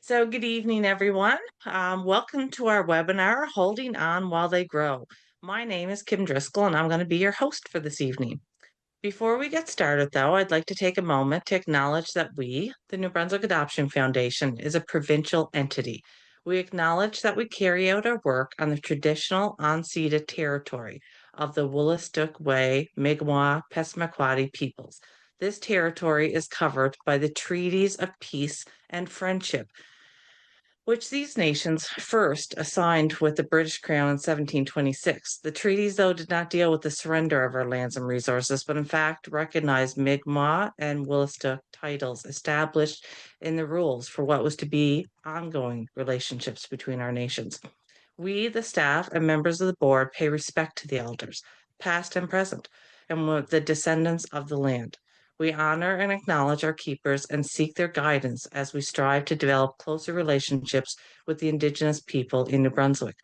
So, good evening, everyone. Welcome to our webinar, Holding On While They Grow. My name is Kim Driscoll, and I'm going to be your host for this evening. Before we get started, though, I'd like to take a moment to acknowledge that we, the New Brunswick Adoption Foundation, is a provincial entity. We acknowledge that we carry out our work on the traditional unceded territory of the Wolastoqey, Mi'kmaq, Passamaquoddy peoples. This territory is covered by the treaties of peace and friendship which these nations first assigned with the British Crown in 1726. The treaties, though, did not deal with the surrender of our lands and resources, but in fact recognized Mi'kmaq and Wolastoq titles established in the rules for what was to be ongoing relationships between our nations. We, the staff and members of the board, pay respect to the elders, past and present, and the descendants of the land. We honor and acknowledge our keepers and seek their guidance as we strive to develop closer relationships with the Indigenous people in New Brunswick.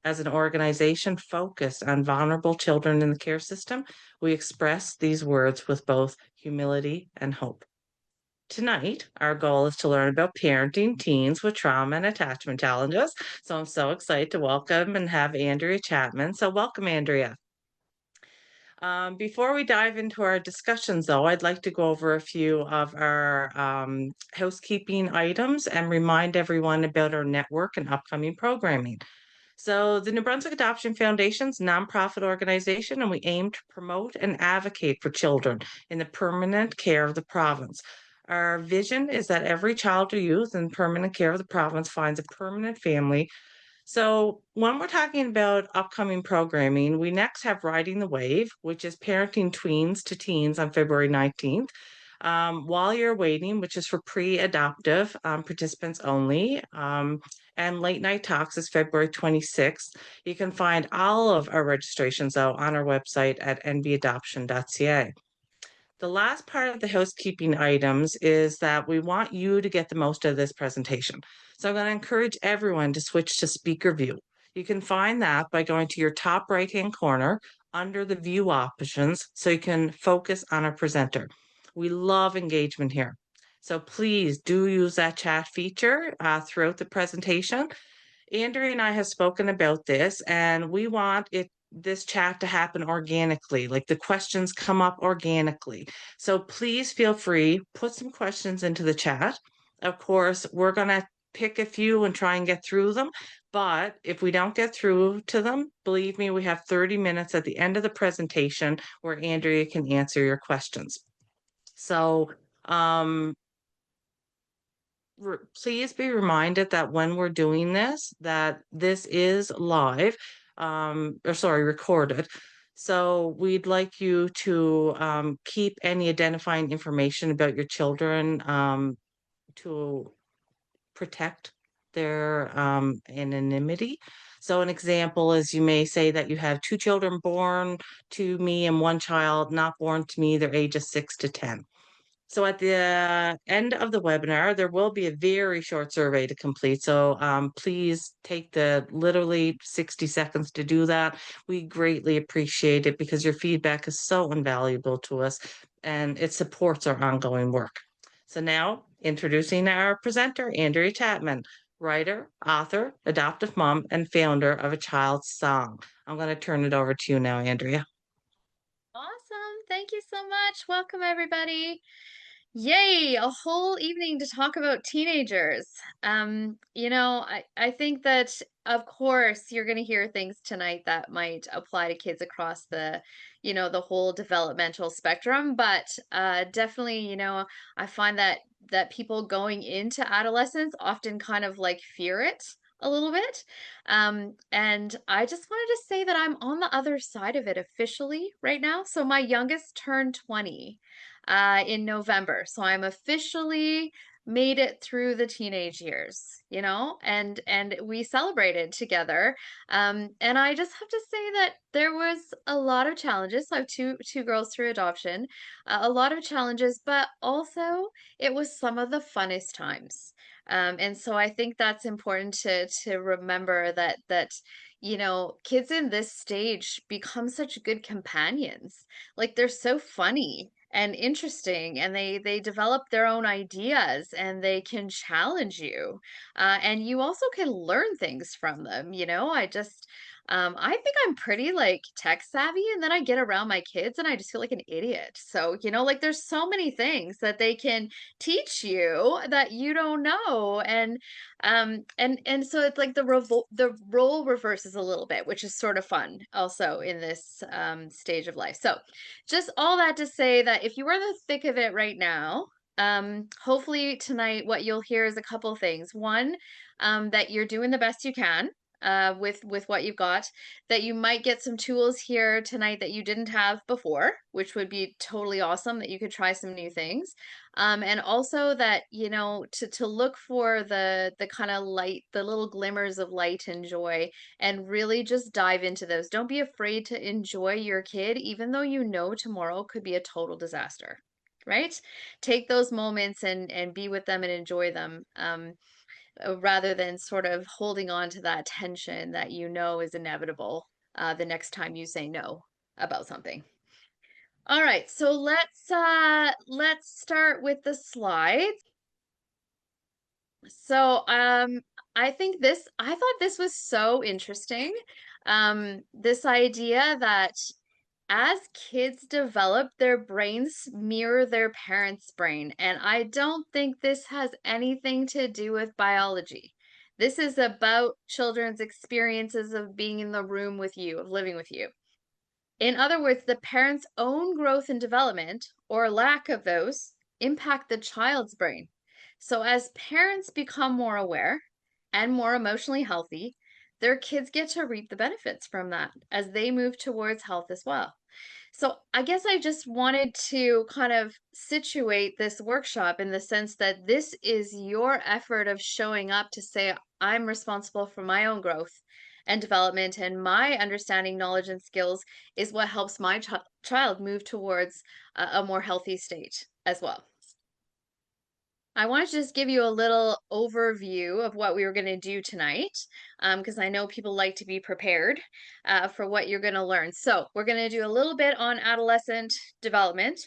As an organization focused on vulnerable children in the care system, we express these words with both humility and hope. Tonight, our goal is to learn about parenting teens with trauma and attachment challenges. So I'm so excited to welcome and have Andrea Chapman. So welcome, Andrea. Before we dive into our discussions, though, I'd like to go over a few of our housekeeping items and remind everyone about our network and upcoming programming. So, the New Brunswick Adoption Foundation's nonprofit organization, and we aim to promote and advocate for children in the permanent care of the province. Our vision is that every child or youth in permanent care of the province finds a permanent family. So, when we're talking about upcoming programming, we next have Riding the Wave, which is parenting tweens to teens on February 19th. While You're Waiting, which is for pre adoptive participants only. And Late Night Talks is February 26th. You can find all of our registrations, though, on our website at nbadoption.ca. The last part of the housekeeping items is that we want you to get the most of this presentation. So I'm going to encourage everyone to switch to speaker view. You can find that by going to your top right-hand corner under the view options so you can focus on our presenter. We love engagement here. So please do use that chat feature throughout the presentation. Andrea and I have spoken about this, and we want this chat to happen organically, like the questions come up organically. So please feel free, put some questions into the chat. Of course, we're going to pick a few and try and get through them. But if we don't get through to them, believe me, we have 30 minutes at the end of the presentation where Andrea can answer your questions. So please be reminded that when we're doing this, that this is live, recorded. So we'd like you to keep any identifying information about your children to protect their anonymity. So an example is you may say that you have two children born to me and one child not born to me, their ages 6 to 10. So at the end of the webinar, there will be a very short survey to complete. So please take the literally 60 seconds to do that. We greatly appreciate it because your feedback is so invaluable to us and it supports our ongoing work. So now introducing our presenter, Andrea Chapman, writer, author, adoptive mom, and founder of A Child's Song. I'm going to turn it over to you now, Andrea. Awesome. Thank you so much. Welcome, everybody. Yay, a whole evening to talk about teenagers. I think that, of course, you're going to hear things tonight that might apply to kids across the whole developmental spectrum, but definitely, I find that people going into adolescence often kind of like fear it a little bit. And I just wanted to say that I'm on the other side of it officially right now. So my youngest turned 20 in November. So I'm officially made it through the teenage years, and we celebrated together. And I just have to say that there was a lot of challenges. I have two girls through adoption, a lot of challenges, but also it was some of the funnest times. And so I think that's important to remember that kids in this stage become such good companions. Like they're so funny and interesting, and they develop their own ideas, and they can challenge you, and you also can learn things from them. I think I'm pretty like tech savvy, and then I get around my kids and I just feel like an idiot. So, like there's so many things that they can teach you that you don't know. And so it's like the role reverses a little bit, which is sort of fun also in this stage of life. So, just all that to say that if you are in the thick of it right now, hopefully tonight what you'll hear is a couple things. One, that you're doing the best you can with what you've got, that you might get some tools here tonight that you didn't have before, which would be totally awesome, that you could try some new things. And also that, to look for the kind of light, the little glimmers of light and joy, and really just dive into those. Don't be afraid to enjoy your kid, even though you know tomorrow could be a total disaster, right? Take those moments and be with them and enjoy them. Rather than sort of holding on to that tension that you know is inevitable the next time you say no about something. All right, so let's start with the slides. So I thought this was so interesting. This idea that as kids develop, their brains mirror their parents' brain. And I don't think this has anything to do with biology. This is about children's experiences of being in the room with you, of living with you. In other words, the parent's own growth and development, or lack of those, impact the child's brain. So as parents become more aware and more emotionally healthy, their kids get to reap the benefits from that as they move towards health as well. So I guess I just wanted to kind of situate this workshop in the sense that this is your effort of showing up to say, I'm responsible for my own growth and development, and my understanding, knowledge, and skills is what helps my child move towards a more healthy state as well. I want to just give you a little overview of what we were going to do tonight, because I know people like to be prepared for what you're going to learn. So we're going to do a little bit on adolescent development.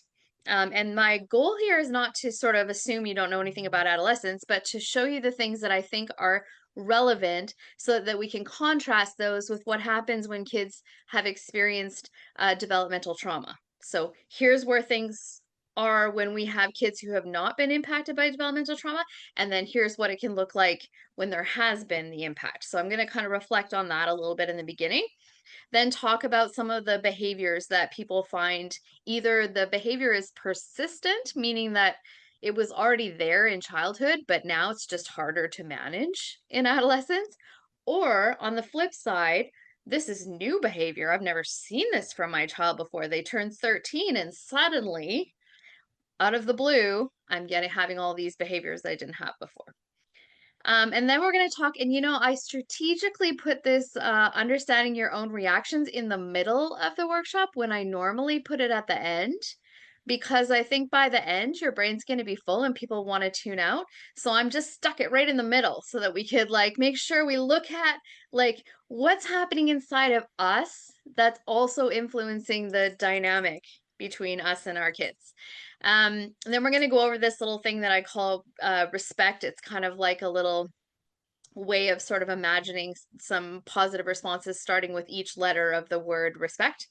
And my goal here is not to sort of assume you don't know anything about adolescence, but to show you the things that I think are relevant so that we can contrast those with what happens when kids have experienced developmental trauma. So here's where things are when we have kids who have not been impacted by developmental trauma, and then here's what it can look like when there has been the impact. So I'm going to kind of reflect on that a little bit in the beginning, then talk about some of the behaviors that people find. Either the behavior is persistent, meaning that it was already there in childhood, but now it's just harder to manage in adolescence, or on the flip side, this is new behavior. I've never seen this from my child before. They turn 13 and suddenly, out of the blue, I'm having all these behaviors I didn't have before. And then we're going to talk, and I strategically put this understanding your own reactions in the middle of the workshop when I normally put it at the end, because I think by the end, your brain's going to be full and people want to tune out. So I'm just stuck it right in the middle so that we could like make sure we look at like what's happening inside of us that's also influencing the dynamic between us and our kids. And then we're going to go over this little thing that I call respect. It's kind of like a little way of sort of imagining some positive responses starting with each letter of the word respect.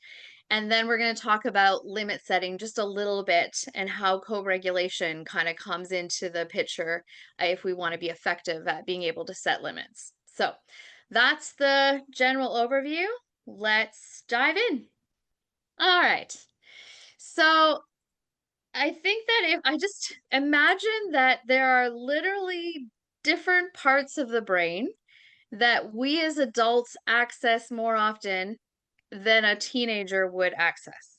And then we're going to talk about limit setting just a little bit and how co-regulation kind of comes into the picture if we want to be effective at being able to set limits. So that's the general overview. Let's dive in. All right. So I think that if I just imagine that there are literally different parts of the brain that we as adults access more often than a teenager would access.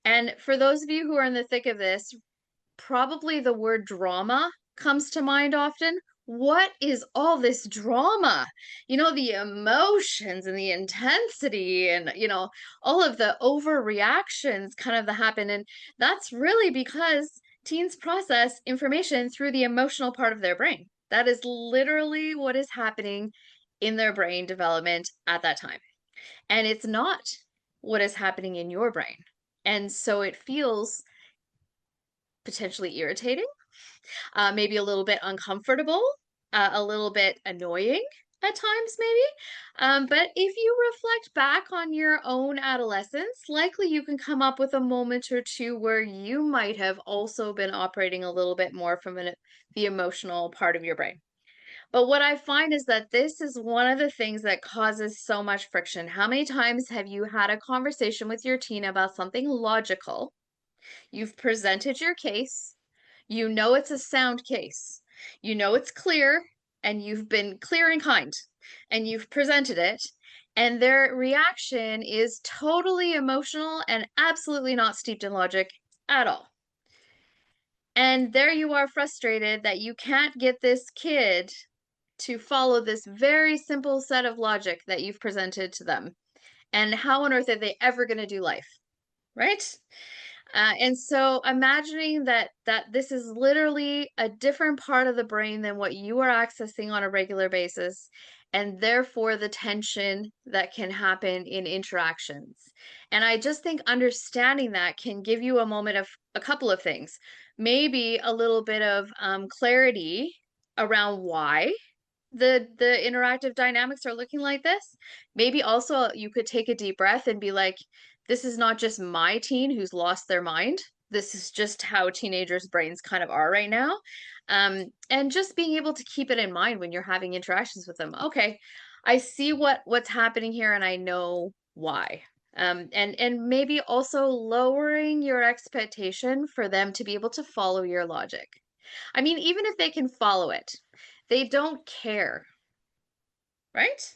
And for those of you who are in the thick of this, probably the word drama comes to mind often. What is all this drama? The emotions and the intensity and, all of the overreactions kind of that happen. And that's really because teens process information through the emotional part of their brain. That is literally what is happening in their brain development at that time. And it's not what is happening in your brain. And so it feels potentially irritating, maybe a little bit uncomfortable, a little bit annoying at times, maybe. But if you reflect back on your own adolescence, likely you can come up with a moment or two where you might have also been operating a little bit more from the emotional part of your brain. But what I find is that this is one of the things that causes so much friction. How many times have you had a conversation with your teen about something logical? You've presented your case. You know it's a sound case. You know it's clear, and you've been clear and kind, and you've presented it, and their reaction is totally emotional and absolutely not steeped in logic at all. And there you are frustrated that you can't get this kid to follow this very simple set of logic that you've presented to them. And how on earth are they ever going to do life? Right? And so imagining that this is literally a different part of the brain than what you are accessing on a regular basis, and therefore the tension that can happen in interactions. And I just think understanding that can give you a moment of a couple of things. Maybe a little bit of clarity around why the interactive dynamics are looking like this. Maybe also you could take a deep breath and be like, this is not just my teen who's lost their mind. This is just how teenagers' brains kind of are right now. And just being able to keep it in mind when you're having interactions with them. Okay, I see what's happening here and I know why. And maybe also lowering your expectation for them to be able to follow your logic. I mean, even if they can follow it, they don't care, right?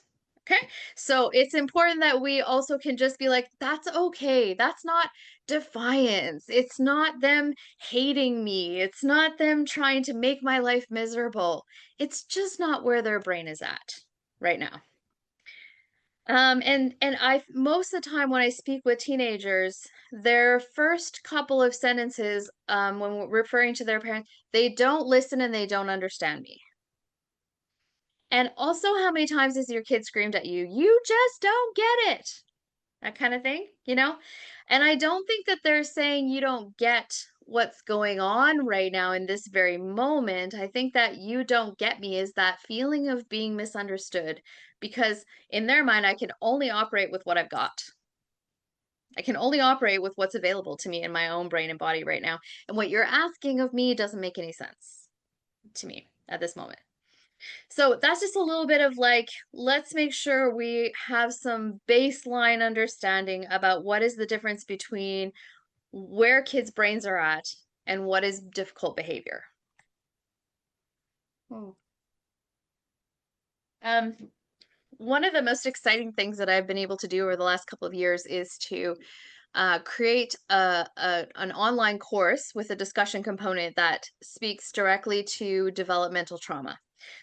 Okay. So it's important that we also can just be like, that's okay. That's not defiance. It's not them hating me. It's not them trying to make my life miserable. It's just not where their brain is at right now. And I most of the time when I speak with teenagers, their first couple of sentences, when we're referring to their parents, they don't listen and they don't understand me. And also, how many times has your kid screamed at you, you just don't get it? That kind of thing, you know? And I don't think that they're saying you don't get what's going on right now in this very moment. I think that you don't get me is that feeling of being misunderstood because in their mind, I can only operate with what I've got. I can only operate with what's available to me in my own brain and body right now. And what you're asking of me doesn't make any sense to me at this moment. So that's just a little bit of like, let's make sure we have some baseline understanding about what is the difference between where kids' brains are at and what is difficult behavior. Hmm. Um, One of the most exciting things that I've been able to do over the last couple of years is to create an online course with a discussion component that speaks directly to developmental trauma.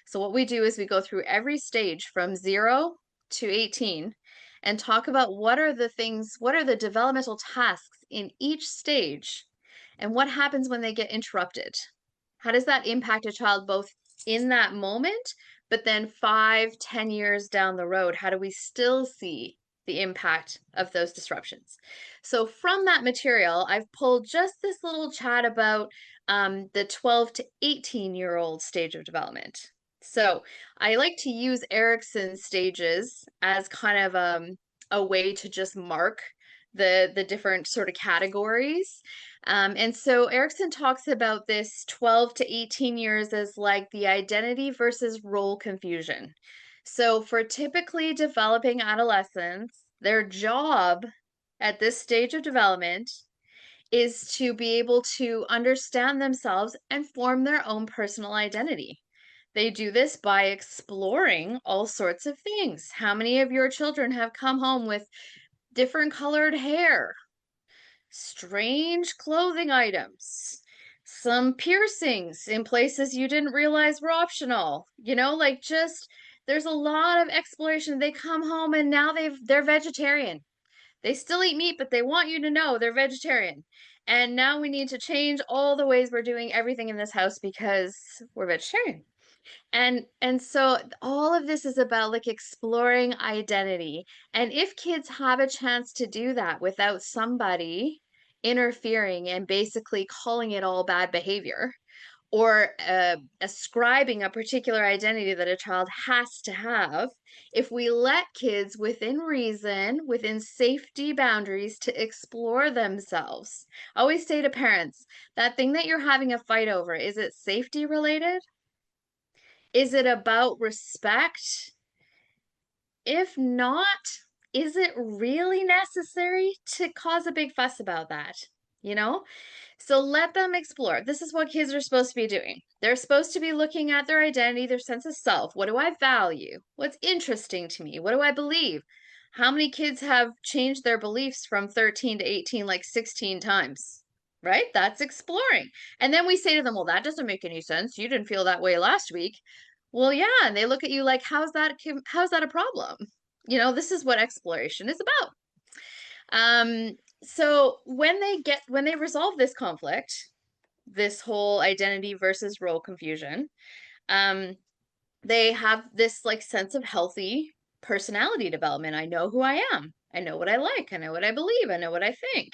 So what we do is we go through every stage from 0 to 18 and talk about what are the developmental tasks in each stage and what happens when they get interrupted. How does that impact a child both in that moment, but then 5, 10 years down the road? How do we still see the impact of those disruptions? So from that material, I've pulled just this little chat about the 12 to 18-year-old stage of development. So I like to use Erickson's stages as kind of a way to just mark the different sort of categories. And so Erickson talks about this 12 to 18 years as like the identity versus role confusion. So for typically developing adolescents, their job at this stage of development is to be able to understand themselves and form their own personal identity. They do this by exploring all sorts of things. How many of your children have come home with different colored hair, strange clothing items, some piercings in places you didn't realize were optional? Like just there's a lot of exploration. They come home and now they're vegetarian. They still eat meat, but they want you to know they're vegetarian. And now we need to change all the ways we're doing everything in this house because we're vegetarian. And so all of this is about like exploring identity. And if kids have a chance to do that without somebody interfering and basically calling it all bad behavior, or ascribing a particular identity that a child has to have, if we let kids within reason, within safety boundaries, to explore themselves. I always say to parents, that thing that you're having a fight over, is it safety related? Is it about respect? If not, is it really necessary to cause a big fuss about that? You know? So let them explore. This is what kids are supposed to be doing. They're supposed to be looking at their identity, their sense of self. What do I value? What's interesting to me? What do I believe? How many kids have changed their beliefs from 13 to 18 like 16 times? Right? That's exploring. And then we say to them, well, that doesn't make any sense. You didn't feel that way last week. Well, yeah, and they look at you like, how's that a problem? This is what exploration is about. So when they resolve this conflict, this whole identity versus role confusion, um, they have this like sense of healthy personality development. I know who I am. I know what I like. I know what I believe. I know what I think.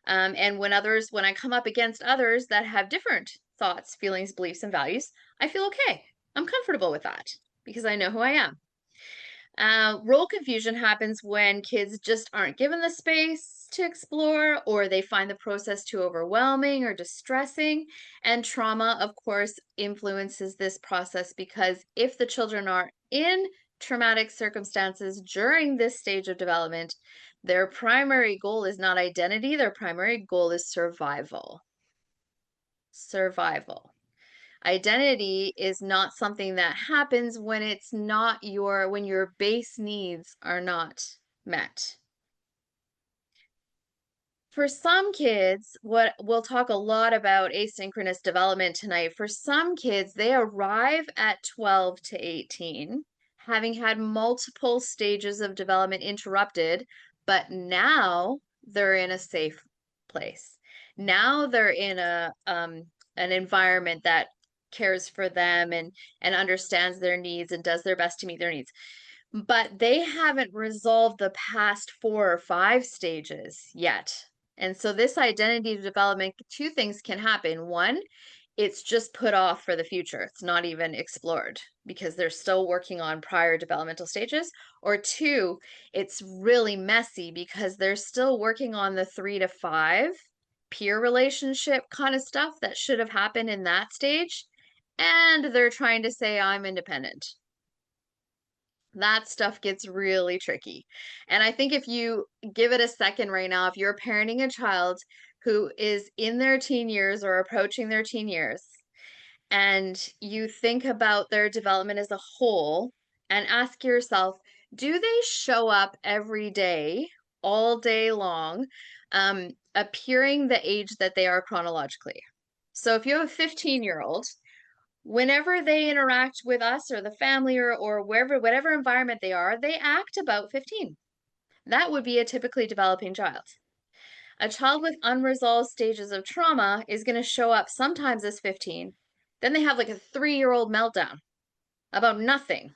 And when I come up against others that have different thoughts, feelings, beliefs, and values, I feel okay. I'm comfortable with that because I know who I am. Role confusion happens when kids just aren't given the space to explore, or they find the process too overwhelming or distressing. And trauma, of course, influences this process because if the children are in traumatic circumstances during this stage of development, their primary goal is not identity, their primary goal is survival. Survival. Identity is not something that happens when when your base needs are not met. For some kids, what we'll talk a lot about asynchronous development tonight. For some kids, they arrive at 12 to 18, having had multiple stages of development interrupted, but now they're in a safe place. Now they're in an environment that cares for them and understands their needs and does their best to meet their needs. But they haven't resolved the past 4 or 5 stages yet. And so this identity development, two things can happen. One, it's just put off for the future. It's not even explored because they're still working on prior developmental stages. Or two, it's really messy because they're still working on the 3 to 5 peer relationship kind of stuff that should have happened in that stage. And they're trying to say, I'm independent. That stuff gets really tricky. And I think if you give it a second right now, if you're parenting a child who is in their teen years or approaching their teen years, and you think about their development as a whole and ask yourself, do they show up every day, all day long, appearing the age that they are chronologically? So if you have a 15-year-old, whenever they interact with us or the family or wherever, whatever environment they are, they act about 15. That would be a typically developing child. A child with unresolved stages of trauma is going to show up sometimes as 15. Then they have like a 3-year-old meltdown about nothing,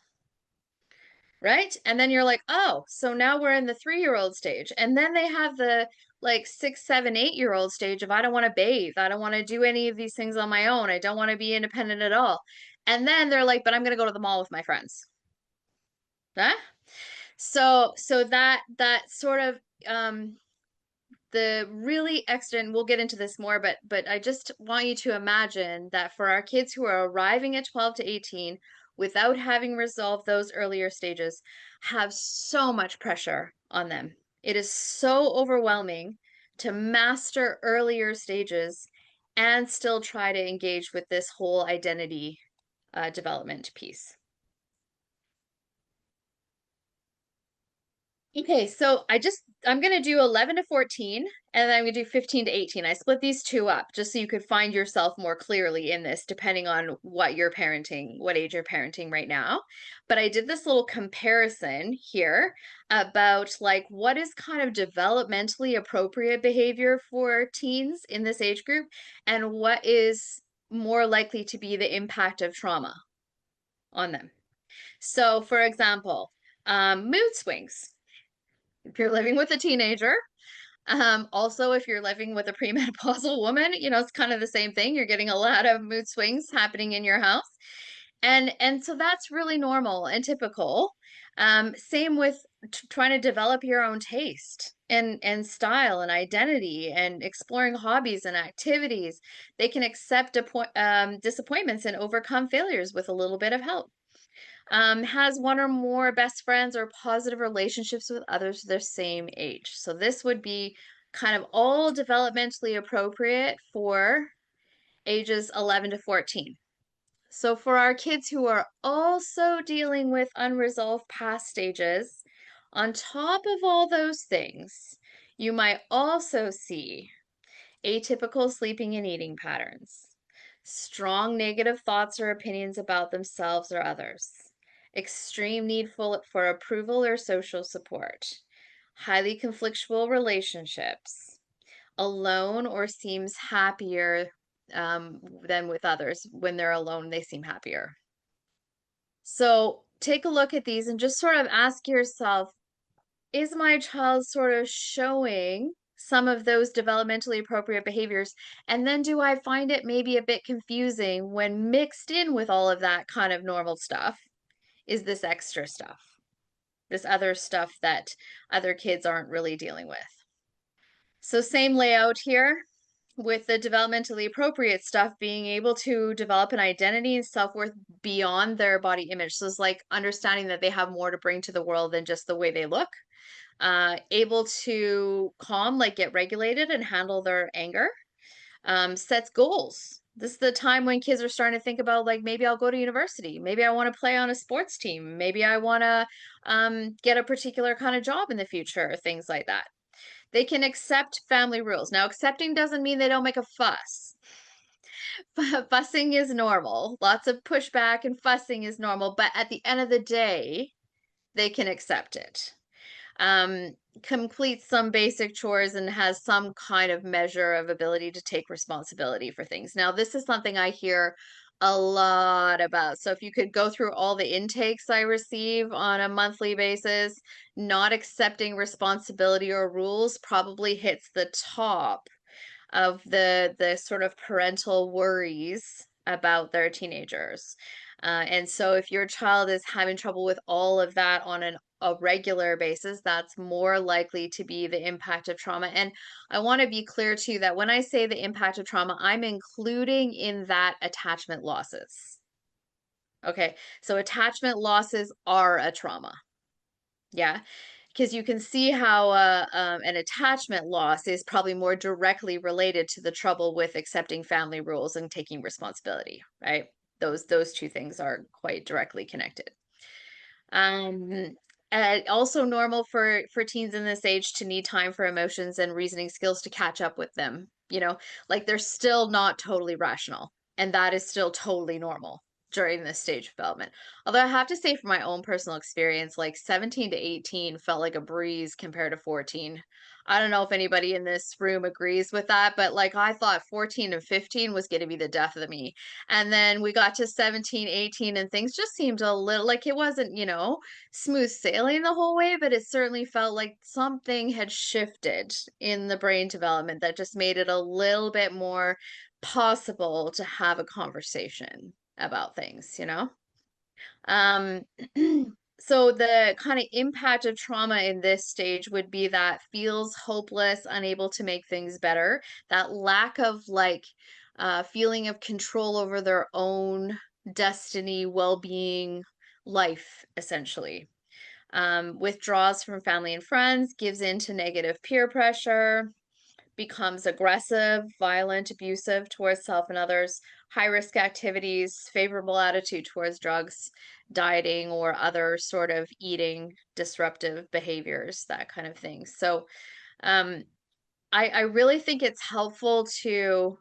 right? And then you're like, oh, so now we're in the 3-year-old stage. And then they have the like 6, 7, 8-year-old stage of I don't want to bathe. I don't want to do any of these things on my own. I don't want to be independent at all. And then they're like, but I'm going to go to the mall with my friends. Huh? So that sort of the really extant, we'll get into this more, but I just want you to imagine that for our kids who are arriving at 12 to 18 without having resolved those earlier stages, have so much pressure on them. It is so overwhelming to master earlier stages and still try to engage with this whole identity development piece. Okay, so I'm gonna do 11 to 14, and then I'm gonna do 15 to 18. I split these two up just so you could find yourself more clearly in this, depending on what you're parenting, what age you're parenting right now. But I did this little comparison here about like what is kind of developmentally appropriate behavior for teens in this age group, and what is more likely to be the impact of trauma on them. So, for example, mood swings. If you're living with a teenager, Also, if you're living with a premenopausal woman, it's kind of the same thing. You're getting a lot of mood swings happening in your house. And so that's really normal and typical. Same with trying to develop your own taste and style and identity and exploring hobbies and activities. They can accept disappointments and overcome failures with a little bit of help. Has one or more best friends or positive relationships with others their same age. So this would be kind of all developmentally appropriate for ages 11 to 14. So for our kids who are also dealing with unresolved past stages, on top of all those things, you might also see atypical sleeping and eating patterns, strong negative thoughts or opinions about themselves or others, extreme need for approval or social support, highly conflictual relationships, alone or seems happier than with others. When they're alone, they seem happier. So take a look at these and just sort of ask yourself, is my child sort of showing some of those developmentally appropriate behaviors? And then do I find it maybe a bit confusing when mixed in with all of that kind of normal stuff is this extra stuff, this other stuff that other kids aren't really dealing with? So same layout here with the developmentally appropriate stuff being able to develop an identity and self-worth beyond their body image. So it's like understanding that they have more to bring to the world than just the way they look, able to calm, like get regulated and handle their anger, sets goals. This is the time when kids are starting to think about, like, maybe I'll go to university. Maybe I want to play on a sports team. Maybe I want to get a particular kind of job in the future, things like that. They can accept family rules. Now, accepting doesn't mean they don't make a fuss. Fussing is normal. Lots of pushback and fussing is normal, but at the end of the day, they can accept it. Completes some basic chores and has some kind of measure of ability to take responsibility for things. Now, this is something I hear a lot about. So if you could go through all the intakes I receive on a monthly basis, not accepting responsibility or rules probably hits the top of the sort of parental worries about their teenagers. And so if your child is having trouble with all of that on a regular basis, that's more likely to be the impact of trauma. And I want to be clear too that when I say the impact of trauma, I'm including in that attachment losses. Okay, so attachment losses are a trauma. Yeah, because you can see how an attachment loss is probably more directly related to the trouble with accepting family rules and taking responsibility, right? Those two things are quite directly connected. Um, Also normal for teens in this age to need time for emotions and reasoning skills to catch up with them. Like they're still not totally rational, and that is still totally normal during this stage of development. Although I have to say, from my own personal experience, like 17 to 18 felt like a breeze compared to 14. I don't know if anybody in this room agrees with that, but like I thought 14 and 15 was going to be the death of me. And then we got to 17, 18, and things just seemed a little like it wasn't, smooth sailing the whole way, but it certainly felt like something had shifted in the brain development that just made it a little bit more possible to have a conversation about things. Um, so the kind of impact of trauma in this stage would be that feels hopeless, unable to make things better, that lack of like feeling of control over their own destiny, well-being, life, essentially. Withdraws from family and friends, gives in to negative peer pressure, becomes aggressive, violent, abusive towards self and others, high risk activities, favorable attitude towards drugs, dieting, or other sort of eating disruptive behaviors, that kind of thing. So, um, I really think it's helpful to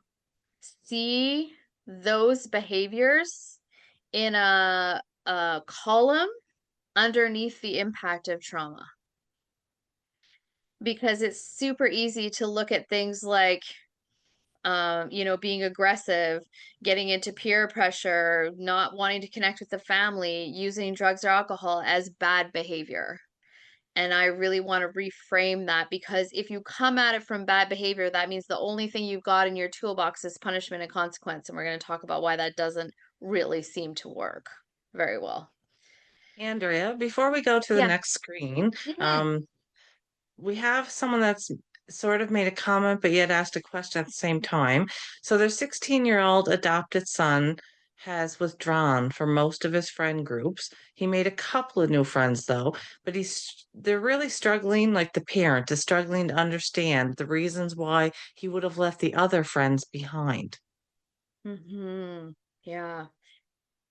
see those behaviors in a column underneath the impact of trauma, because it's super easy to look at things like being aggressive, getting into peer pressure, not wanting to connect with the family, using drugs or alcohol as bad behavior. And I really want to reframe that, because if you come at it from bad behavior, that means the only thing you've got in your toolbox is punishment and consequence. And we're going to talk about why that doesn't really seem to work very well. Andrea, before we go to the Yeah. next screen, Hmm. um, we have someone that's sort of made a comment but yet asked a question at the same time. So their 16-year-old adopted son has withdrawn from most of his friend groups. He made a couple of new friends though, but they're really struggling, like the parent is struggling to understand the reasons why he would have left the other friends behind. Hmm. Yeah.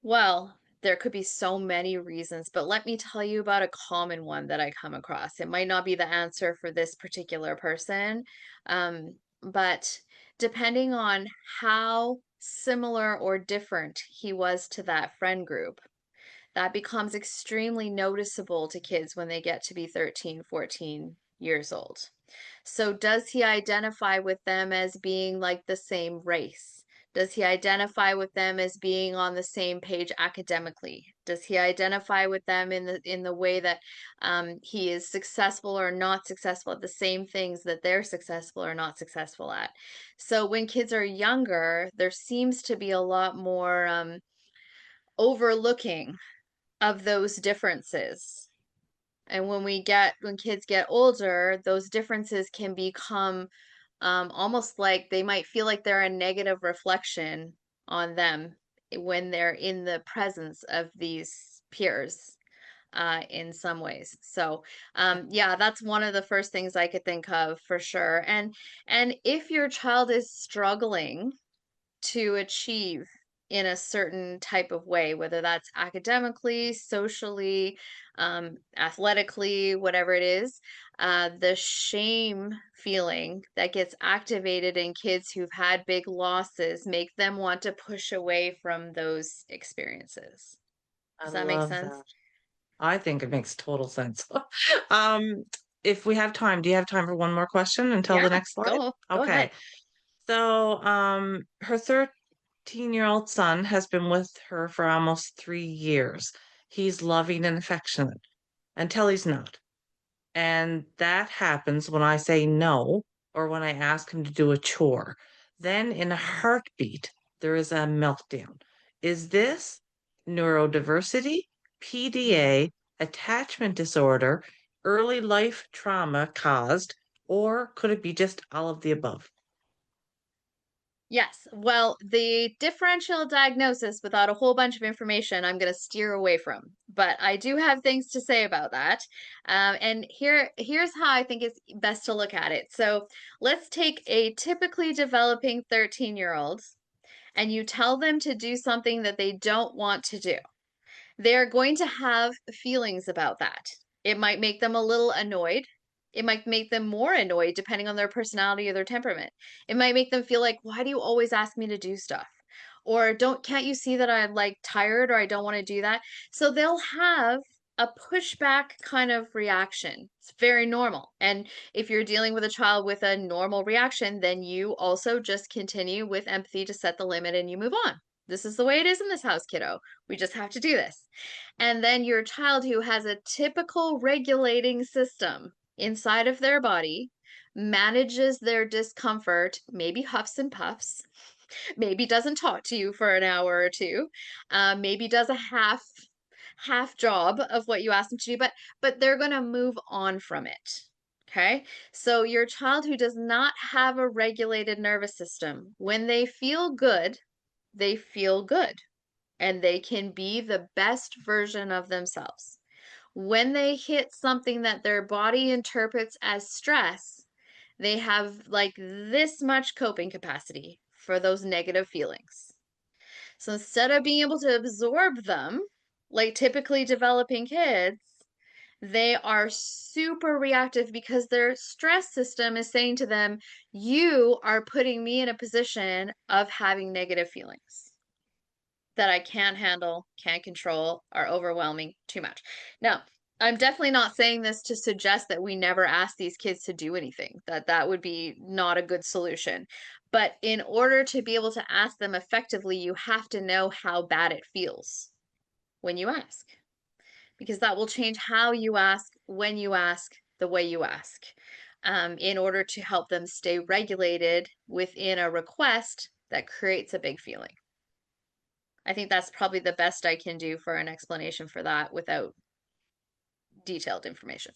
Well, there could be so many reasons, but let me tell you about a common one that I come across. It might not be the answer for this particular person, but depending on how similar or different he was to that friend group, that becomes extremely noticeable to kids when they get to be 13, 14 years old. So, does he identify with them as being like the same race? Does he identify with them as being on the same page academically? Does he identify with them in the way that he is successful or not successful at the same things that they're successful or not successful at? So when kids are younger, there seems to be a lot more overlooking of those differences. And when kids get older, those differences can become almost like they might feel like they're a negative reflection on them when they're in the presence of these peers in some ways. So, yeah, that's one of the first things I could think of for sure. And if your child is struggling to achieve in a certain type of way, whether that's academically, socially, athletically, whatever it is, the shame feeling that gets activated in kids who've had big losses make them want to push away from those experiences. I Does that make love sense? that. I think it makes total sense. Um, if we have time, do you have time for one more question until the Yeah, next slide? go Okay. ahead. So, her 13-year-old son has been with her for almost 3 years. He's loving and affectionate until he's not. And that happens when I say no or when I ask him to do a chore. Then, in a heartbeat, there is a meltdown. Is this neurodiversity, Mm. PDA, attachment disorder, early life trauma caused, or could it be just all of the above? Yes. Well, the differential diagnosis without a whole bunch of information, I'm going to steer away from. But I do have things to say about that. And here's how I think it's best to look at it. So let's take a typically developing 13-year-old and you tell them to do something that they don't want to do. They're going to have feelings about that. It might make them a little annoyed. It might make them more annoyed depending on their personality or their temperament. It might make them feel like, why do you always ask me to do stuff? Or can't you see that I'm like tired or I don't want to do that? So they'll have a pushback kind of reaction. It's very normal. And if you're dealing with a child with a normal reaction, then you also just continue with empathy to set the limit and you move on. This is the way it is in this house, kiddo. We just have to do this. And then your child who has a typical regulating system inside of their body manages their discomfort, maybe huffs and puffs, maybe doesn't talk to you for an hour or two, maybe does a half job of what you ask them to do, but they're going to move on from it. Okay? So your child who does not have a regulated nervous system, when they feel good and they can be the best version of themselves. When they hit something that their body interprets as stress, they have like this much coping capacity for those negative feelings. So instead of being able to absorb them, like typically developing kids, they are super reactive because their stress system is saying to them, you are putting me in a position of having negative feelings that I can't handle, can't control, are overwhelming too much. Now, I'm definitely not saying this to suggest that we never ask these kids to do anything, that would be not a good solution. But in order to be able to ask them effectively, you have to know how bad it feels when you ask, because that will change how you ask when you ask, the way you ask, in order to help them stay regulated within a request that creates a big feeling. I think that's probably the best I can do for an explanation for that without detailed information.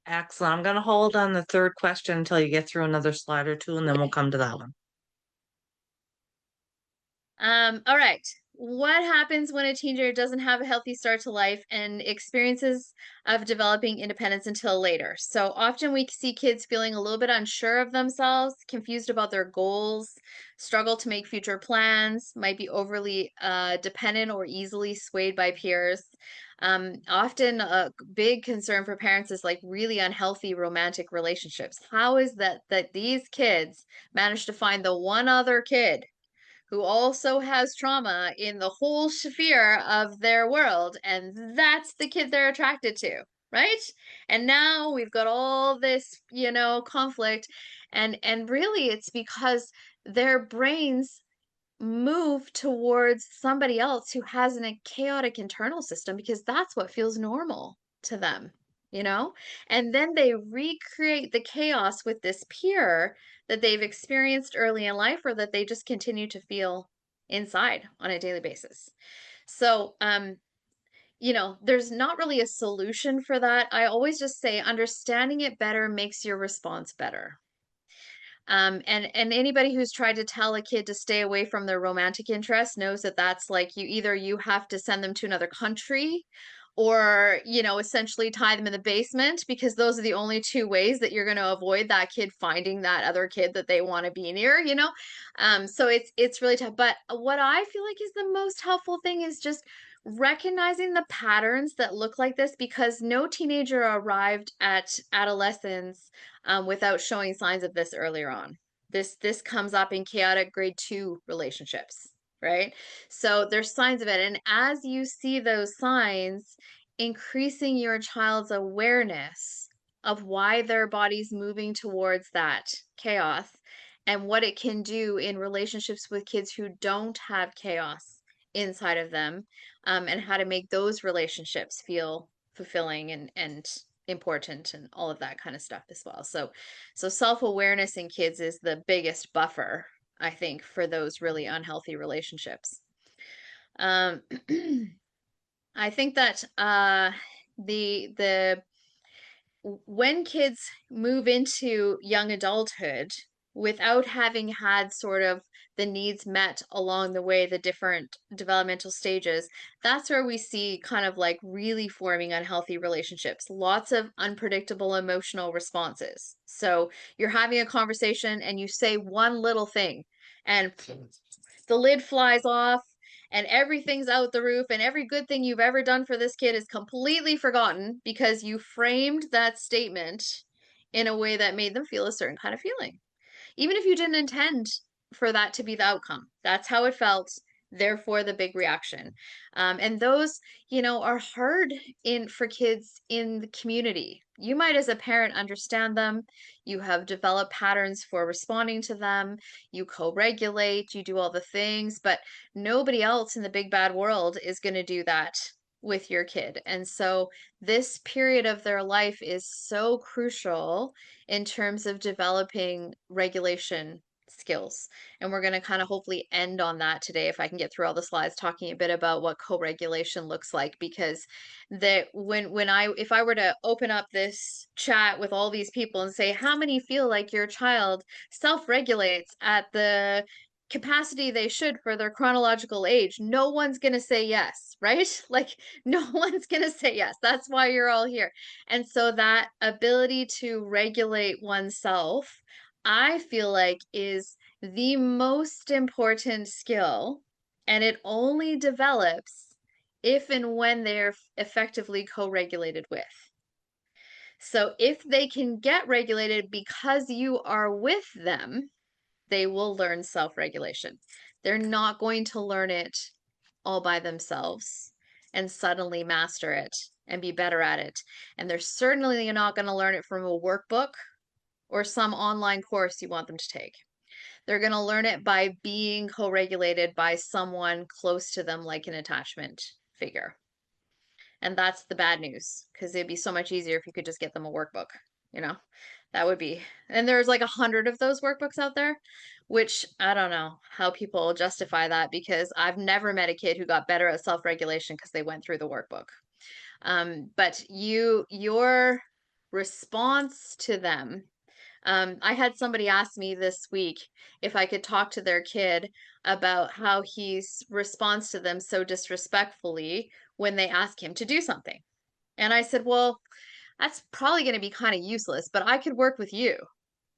Excellent. I'm going to hold on the third question until you get through another slide or two, and then we'll come to that one. All right. What happens when a teenager doesn't have a healthy start to life and experiences of developing independence until later? So often we see kids feeling a little bit unsure of themselves, confused about their goals, struggle to make future plans, might be overly dependent or easily swayed by peers. Often a big concern for parents is like really unhealthy romantic relationships. How is that these kids manage to find the one other kid who also has trauma in the whole sphere of their world, and that's the kid they're attracted to, right? And now we've got all this, conflict, and really it's because their brains move towards somebody else who has a chaotic internal system because that's what feels normal to them, you know? And then they recreate the chaos with this peer that they've experienced early in life or that they just continue to feel inside on a daily basis. So, there's not really a solution for that. I always just say understanding it better makes your response better. And anybody who's tried to tell a kid to stay away from their romantic interest knows that that's like you have to send them to another country or, essentially tie them in the basement because those are the only two ways that you're going to avoid that kid finding that other kid that they want to be near. So it's really tough. But what I feel like is the most helpful thing is just recognizing the patterns that look like this because no teenager arrived at adolescence without showing signs of this earlier on. This comes up in chaotic grade 2 relationships, right? So there's signs of it, and as you see those signs, increasing your child's awareness of why their body's moving towards that chaos and what it can do in relationships with kids who don't have chaos inside of them, and how to make those relationships feel fulfilling and important and all of that kind of stuff as well. So self-awareness in kids is the biggest buffer, I think, for those really unhealthy relationships. Um, I think that the when kids move into young adulthood without having had sort of the needs met along the way, the different developmental stages, that's where we see kind of like really forming unhealthy relationships, lots of unpredictable emotional responses. So you're having a conversation and you say one little thing, and the lid flies off and everything's out the roof and every good thing you've ever done for this kid is completely forgotten because you framed that statement in a way that made them feel a certain kind of feeling even if you didn't intend for that to be the outcome. That's how it felt. Therefore, the big reaction. And those, are hard in for kids in the community. You might, as a parent, understand them. You have developed patterns for responding to them. You co-regulate. You do all the things, but nobody else in the big bad world is going to do that with your kid. And so this period of their life is so crucial in terms of developing regulation skills. And we're going to kind of hopefully end on that today if I can get through all the slides talking a bit about what co-regulation looks like because that when I if I were to open up this chat with all these people and say how many feel like your child self-regulates at the capacity they should for their chronological age, no one's going to say yes, right? Like, no one's going to say yes. That's why you're all here. And so, that ability to regulate oneself, I feel like, is the most important skill. And it only develops if and when they're effectively co regulated with. So, if they can get regulated because you are with them, they will learn self-regulation. They're not going to learn it all by themselves and suddenly master it and be better at it. And they're certainly not going to learn it from a workbook or some online course you want them to take. They're going to learn it by being co-regulated by someone close to them, like an attachment figure. And that's the bad news, because it'd be so much easier if you could just get them a workbook, you know? That would be, and there's like 100 of those workbooks out there, which I don't know how people justify that, because I've never met a kid who got better at self-regulation because they went through the workbook. But your response to them, I had somebody ask me this week if I could talk to their kid about how he responds to them so disrespectfully when they ask him to do something. And I said, well, that's probably going to be kind of useless, but I could work with you.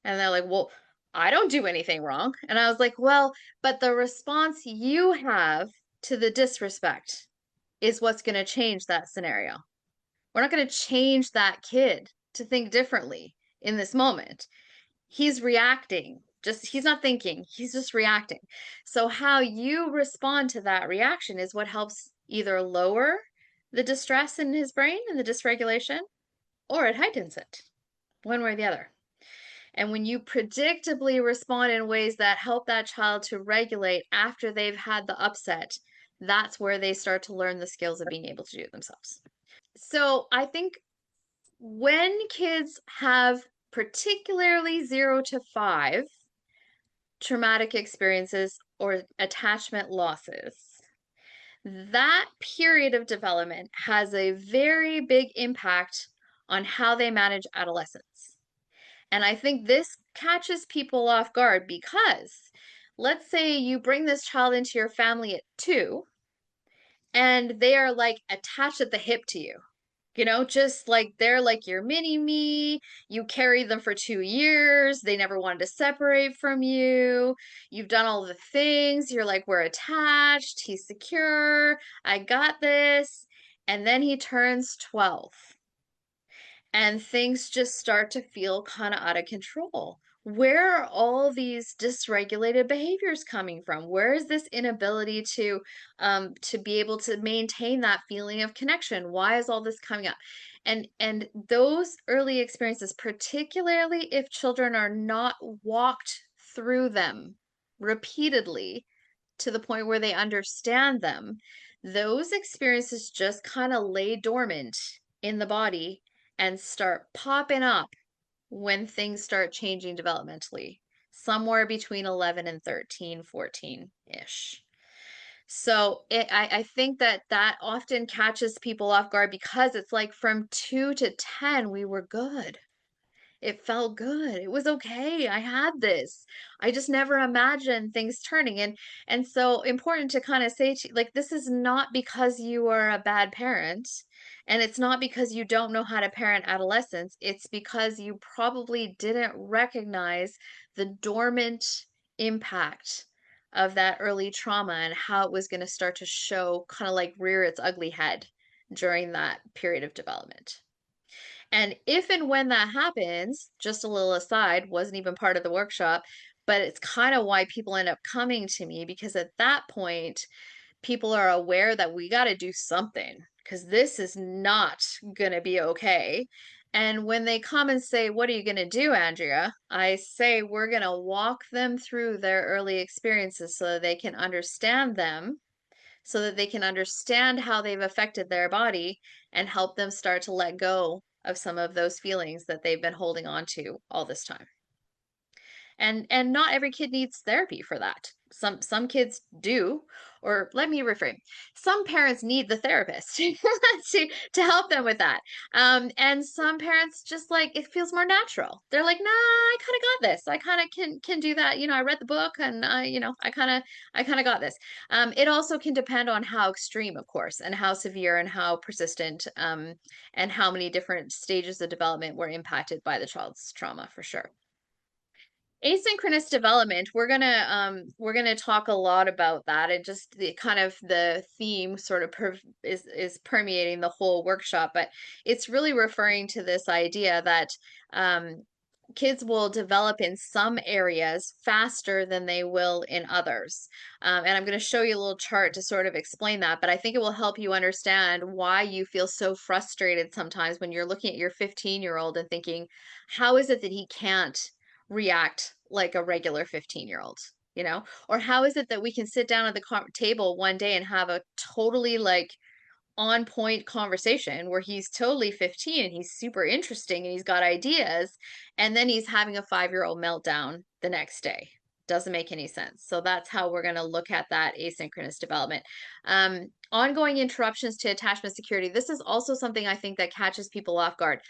And they're like, well, I don't do anything wrong. And I was like, well, but the response you have to the disrespect is what's going to change that scenario. We're not going to change that kid to think differently in this moment. He's reacting. Just he's not thinking, he's just reacting. So how you respond to that reaction is what helps either lower the distress in his brain and the dysregulation, or it heightens it, one way or the other. And when you predictably respond in ways that help that child to regulate after they've had the upset, that's where they start to learn the skills of being able to do it themselves. So I think when kids have particularly 0 to 5 traumatic experiences or attachment losses, that period of development has a very big impact on how they manage adolescence. And I think this catches people off guard, because let's say you bring this child into your family at 2 and they are like attached at the hip to you. Just like they're like your mini me. You carried them for 2 years. They never wanted to separate from you. You've done all the things. You're like, we're attached. He's secure. I got this. And then he turns 12 and things just start to feel kind of out of control. Where are all these dysregulated behaviors coming from? Where is this inability to be able to maintain that feeling of connection? Why is all this coming up? And those early experiences, particularly if children are not walked through them repeatedly to the point where they understand them, those experiences just kind of lay dormant in the body and start popping up when things start changing developmentally, somewhere between 11 and 13, 14-ish. So I think that often catches people off guard, because it's like from 2 to 10, we were good. It felt good. It was okay. I had this. I just never imagined things turning. And so important to kind of say to, like, this is not because you are a bad parent, and it's not because you don't know how to parent adolescents. It's because you probably didn't recognize the dormant impact of that early trauma and how it was going to start to show, kind of like rear its ugly head during that period of development. And if and when that happens, just a little aside, wasn't even part of the workshop, but it's kind of why people end up coming to me, because at that point, people are aware that we got to do something, because this is not going to be okay. And when they come and say, what are you going to do, Andrea? I say, we're going to walk them through their early experiences so that they can understand them, so that they can understand how they've affected their body, and help them start to let go of some of those feelings that they've been holding on to all this time. And not every kid needs therapy for that. Some kids do, or let me reframe. Some parents need the therapist to help them with that. And some parents just like it feels more natural. They're like, nah, I kind of got this. I kind of can do that. I read the book, and I kind of got this. It also can depend on how extreme, of course, and how severe and how persistent, and how many different stages of development were impacted by the child's trauma, for sure. Asynchronous development, we're gonna talk a lot about that, and just the kind of the theme sort of is permeating the whole workshop, but it's really referring to this idea that um, kids will develop in some areas faster than they will in others. And I'm going to show you a little chart to sort of explain that, but I think it will help you understand why you feel so frustrated sometimes when you're looking at your 15-year-old and thinking, how is it that he can't react like a regular 15-year-old? Or how is it that we can sit down at the table one day and have a totally like on point conversation where he's totally 15 and he's super interesting and he's got ideas, and then he's having a 5-year-old meltdown the next day. Doesn't make any sense. So that's how we're going to look at that asynchronous development. Ongoing interruptions to attachment security. This is also something I think that catches people off guard.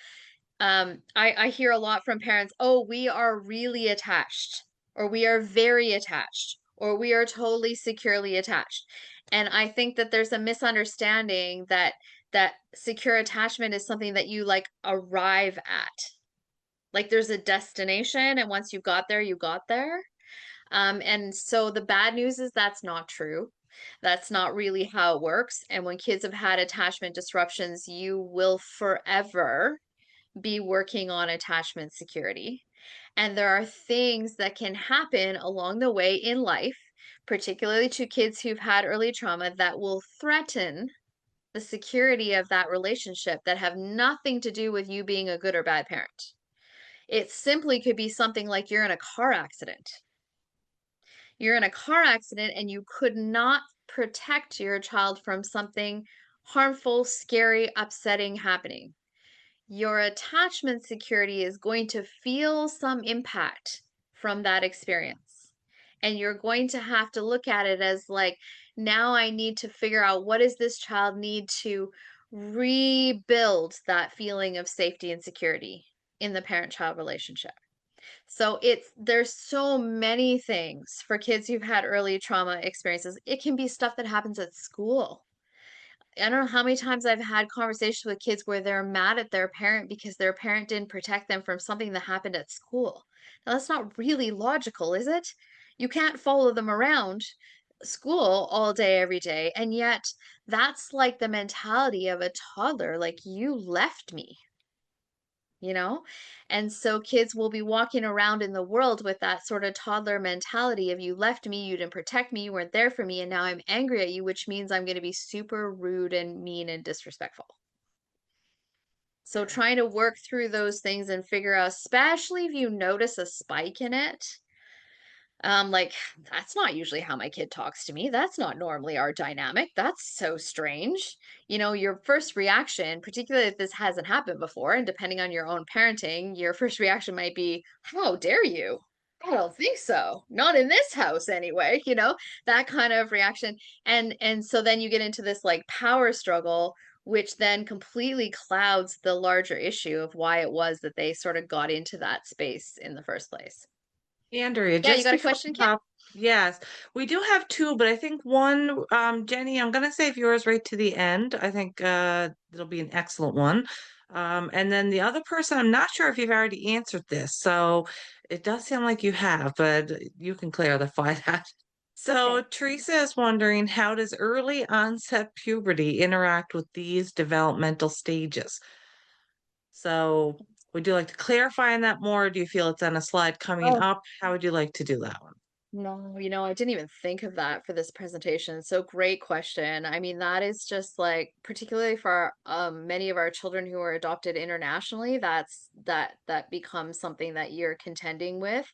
I hear a lot from parents, oh, we are really attached, or we are very attached, or we are totally securely attached. And I think that there's a misunderstanding that secure attachment is something that you like arrive at. Like there's a destination, and once you got there, you got there. And so the bad news is that's not true. That's not really how it works. And when kids have had attachment disruptions, you will forever be working on attachment security. And there are things that can happen along the way in life, particularly to kids who've had early trauma, that will threaten the security of that relationship that have nothing to do with you being a good or bad parent. It simply could be something like you're in a car accident. You're in a car accident and you could not protect your child from something harmful, scary, upsetting happening. Your attachment security is going to feel some impact from that experience. And you're going to have to look at it as like, now I need to figure out what does this child need to rebuild that feeling of safety and security in the parent-child relationship. So there's so many things for kids who've had early trauma experiences. It can be stuff that happens at school. I don't know how many times I've had conversations with kids where they're mad at their parent because their parent didn't protect them from something that happened at school. Now, that's not really logical, is it? You can't follow them around school all day, every day. And yet, that's like the mentality of a toddler. Like, you left me, you know? And so kids will be walking around in the world with that sort of toddler mentality of you left me, you didn't protect me, you weren't there for me, and now I'm angry at you, which means I'm going to be super rude and mean and disrespectful. So Yeah. trying to work through those things and figure out, especially if you notice a spike in it, like, that's not usually how my kid talks to me. That's not normally our dynamic. That's so strange. You know, your first reaction, particularly if this hasn't happened before, and depending on your own parenting, your first reaction might be, how dare you? I don't think so. Not in this house anyway, you know, that kind of reaction. And so then you get into this like power struggle, which then completely clouds the larger issue of why it was that they sort of got into that space in the first place. Andrea, Yeah, you just got a before question, we Kim? hop, yes, we do have two, but I think one, Jenny, I'm gonna save yours right to the end. I think it'll be an excellent one. And then the other person, I'm not sure if you've already answered this, so it does sound like you have, but you can clarify that. So Okay. Teresa is wondering, how does early onset puberty interact with these developmental stages? So would you like to clarify on that more? Or do you feel it's on a slide coming Oh, up? How would you like to do that one? no, I didn't even think of that for this presentation. So great question. I mean, that is just like, particularly for many of our children who are adopted internationally, that becomes something that you're contending with.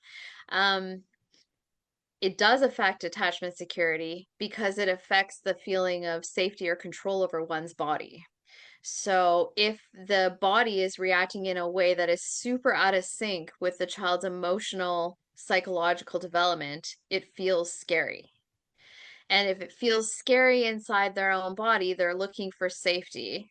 Um, it does affect attachment security because it affects the feeling of safety or control over one's body. So if the body is reacting in a way that is super out of sync with the child's emotional, psychological development, it feels scary. And if it feels scary inside their own body, they're looking for safety.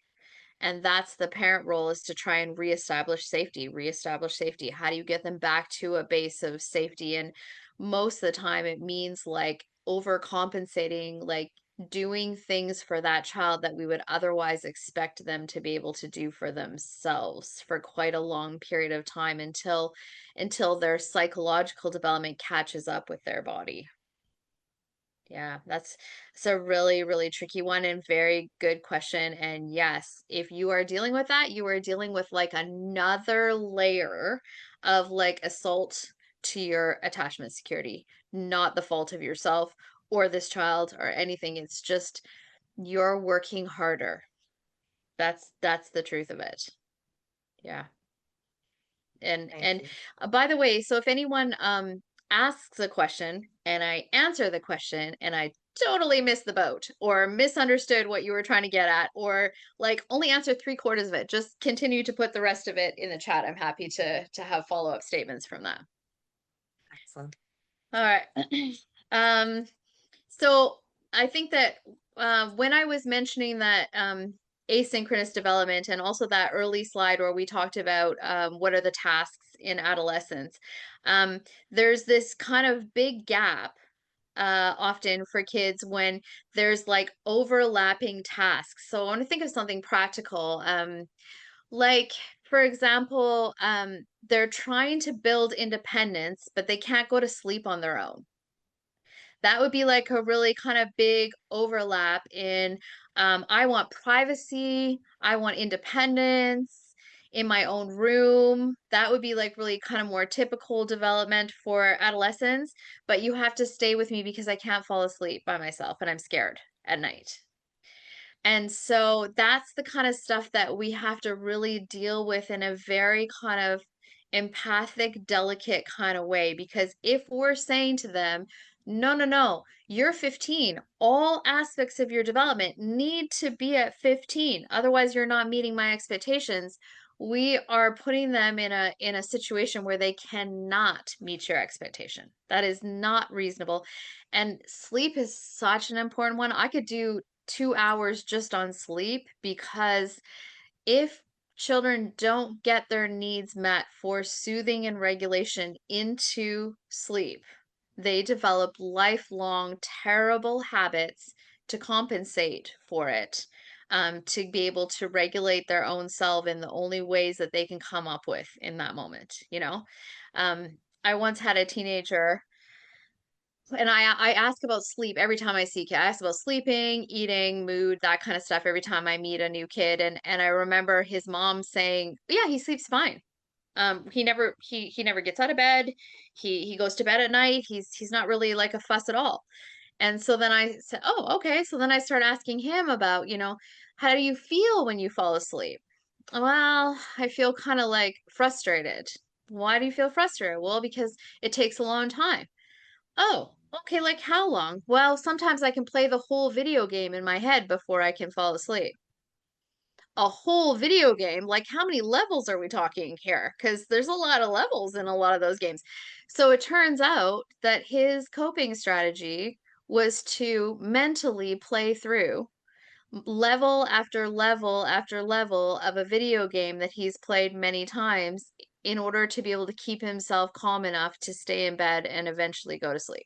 And that's the parent role, is to try and reestablish safety, reestablish safety. How do you get them back to a base of safety? And most of the time it means like overcompensating, like doing things for that child that we would otherwise expect them to be able to do for themselves for quite a long period of time until their psychological development catches up with their body. Yeah, that's a really, really tricky one and very good question. And yes, if you are dealing with that, you are dealing with like another layer of like assault to your attachment security, not the fault of yourself or this child or anything. It's just you're working harder. That's the truth of it. Yeah. Thank And you. by the way, so if anyone asks a question and I answer the question and I totally missed the boat or misunderstood what you were trying to get at, or like only answer three-quarters of it. Just continue to put the rest of it in the chat. I'm happy to have follow-up statements from that. Excellent. All right. Um, so I think that when I was mentioning that asynchronous development and also that early slide where we talked about what are the tasks in adolescence, um, there's this kind of big gap often for kids when there's like overlapping tasks. So I want to think of something practical. Like, for example, they're trying to build independence, but they can't go to sleep on their own. That would be like a really kind of big overlap in I want privacy, I want independence in my own room. That would be like really kind of more typical development for adolescents, but you have to stay with me because I can't fall asleep by myself and I'm scared at night. And so that's the kind of stuff that we have to really deal with in a very kind of empathic, delicate kind of way. Because if we're saying to them, no, no, no, you're 15, all aspects of your development need to be at 15, otherwise you're not meeting my expectations. We are putting them in a situation where they cannot meet your expectation. That is not reasonable. And sleep is such an important one. I could do 2 hours just on sleep because if children don't get their needs met for soothing and regulation into sleep, they develop lifelong terrible habits to compensate for it, to be able to regulate their own self in the only ways that they can come up with in that moment, you know? I once had a teenager and I ask about sleep every time I see a kid. I ask about sleeping, eating, mood, that kind of stuff every time I meet a new kid. And I remember his mom saying, "Yeah, he sleeps fine. He never gets out of bed. He goes to bed at night. He's not really like a fuss at all." And so then I said, "Oh, okay." So then I start asking him about, how do you feel when you fall asleep? Well, I feel kind of like frustrated. Why do you feel frustrated? Well, because it takes a long time. Oh, okay, like how long? Well, sometimes I can play the whole video game in my head before I can fall asleep. A whole video game? Like how many levels are we talking here? Because there's a lot of levels in a lot of those games. So it turns out that his coping strategy was to mentally play through level after level after level of a video game that he's played many times in order to be able to keep himself calm enough to stay in bed and eventually go to sleep.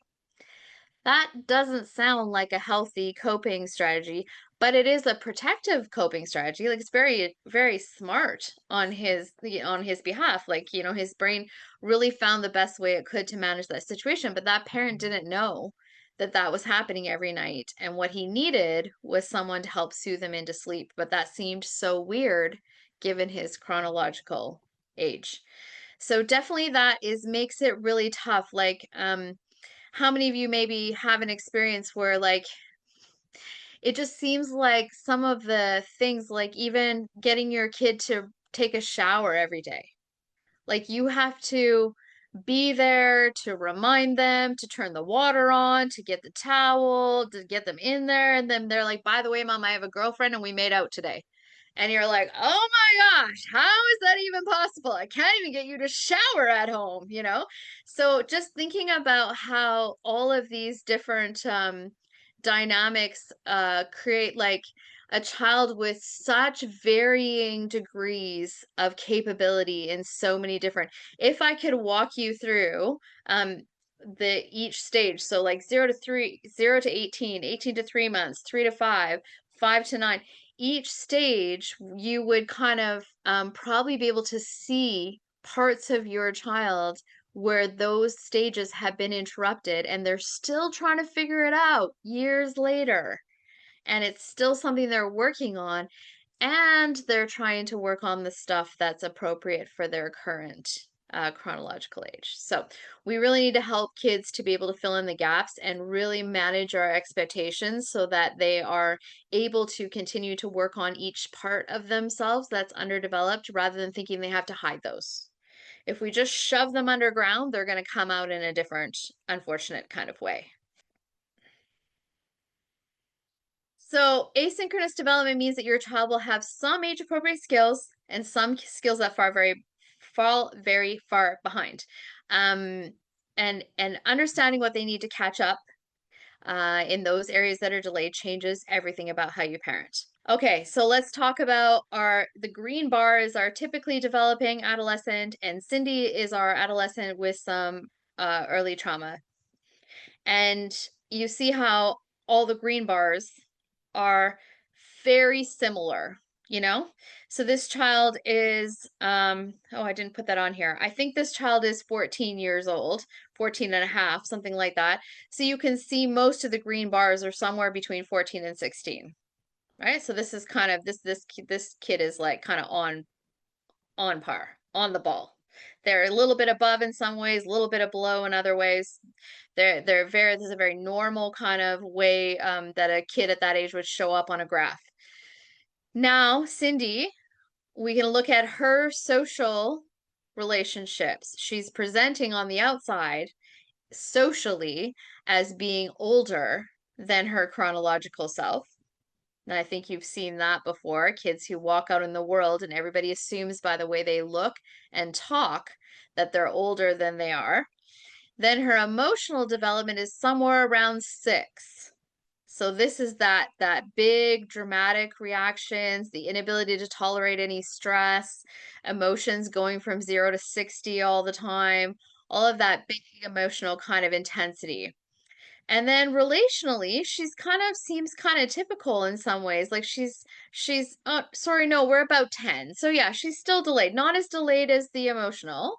That doesn't sound like a healthy coping strategy, but it is a protective coping strategy. Like it's very, very smart on his behalf. Like, his brain really found the best way it could to manage that situation. But that parent didn't know that that was happening every night. And what he needed was someone to help soothe him into sleep. But that seemed so weird given his chronological age. So definitely that is makes it really tough. Like, how many of you maybe have an experience where like it just seems like some of the things like even getting your kid to take a shower every day, like you have to be there to remind them to turn the water on, to get the towel, to get them in there, and then they're like, by the way, mom, I have a girlfriend and we made out today. And you're like, oh my gosh, how is that even possible? I can't even get you to shower at home? So just thinking about how all of these different dynamics create like a child with such varying degrees of capability in so many different. If I could walk you through the each stage, so like 0 to 3, 0 to 18, 18 to 3 months, 3 to 5, 5 to 9, each stage you would kind of probably be able to see parts of your child where those stages have been interrupted and they're still trying to figure it out years later. And it's still something they're working on, and they're trying to work on the stuff that's appropriate for their current chronological age. So we really need to help kids to be able to fill in the gaps and really manage our expectations so that they are able to continue to work on each part of themselves that's underdeveloped rather than thinking they have to hide those. If we just shove them underground, they're going to come out in a different, unfortunate kind of way. So asynchronous development means that your child will have some age appropriate skills and some skills that fall very far behind. Um, and understanding what they need to catch up in those areas that are delayed changes everything about how you parent. Okay, so let's talk about the green bar is our typically developing adolescent, and Cindy is our adolescent with some early trauma. And you see how all the green bars are very similar, you know? So this child is, oh, I didn't put that on here. I think this child is 14 years old, 14 and a half, something like that. So you can see most of the green bars are somewhere between 14 and 16, right? So this is kind of this kid is like kind of on par, on the ball. They're a little bit above in some ways, a little bit below in other ways. This is a very normal kind of way that a kid at that age would show up on a graph. Now, Cindy, we can look at her social relationships. She's presenting on the outside socially as being older than her chronological self. And I think you've seen that before. Kids who walk out in the world and everybody assumes by the way they look and talk that they're older than they are. Then her emotional development is somewhere around 6. So this is that big dramatic reactions, the inability to tolerate any stress, emotions going from 0 to 60 all the time, all of that big emotional kind of intensity. And then relationally, she's kind of seems kind of typical in some ways. Like she's oh sorry, no, we're about 10. So yeah, she's still delayed. Not as delayed as the emotional,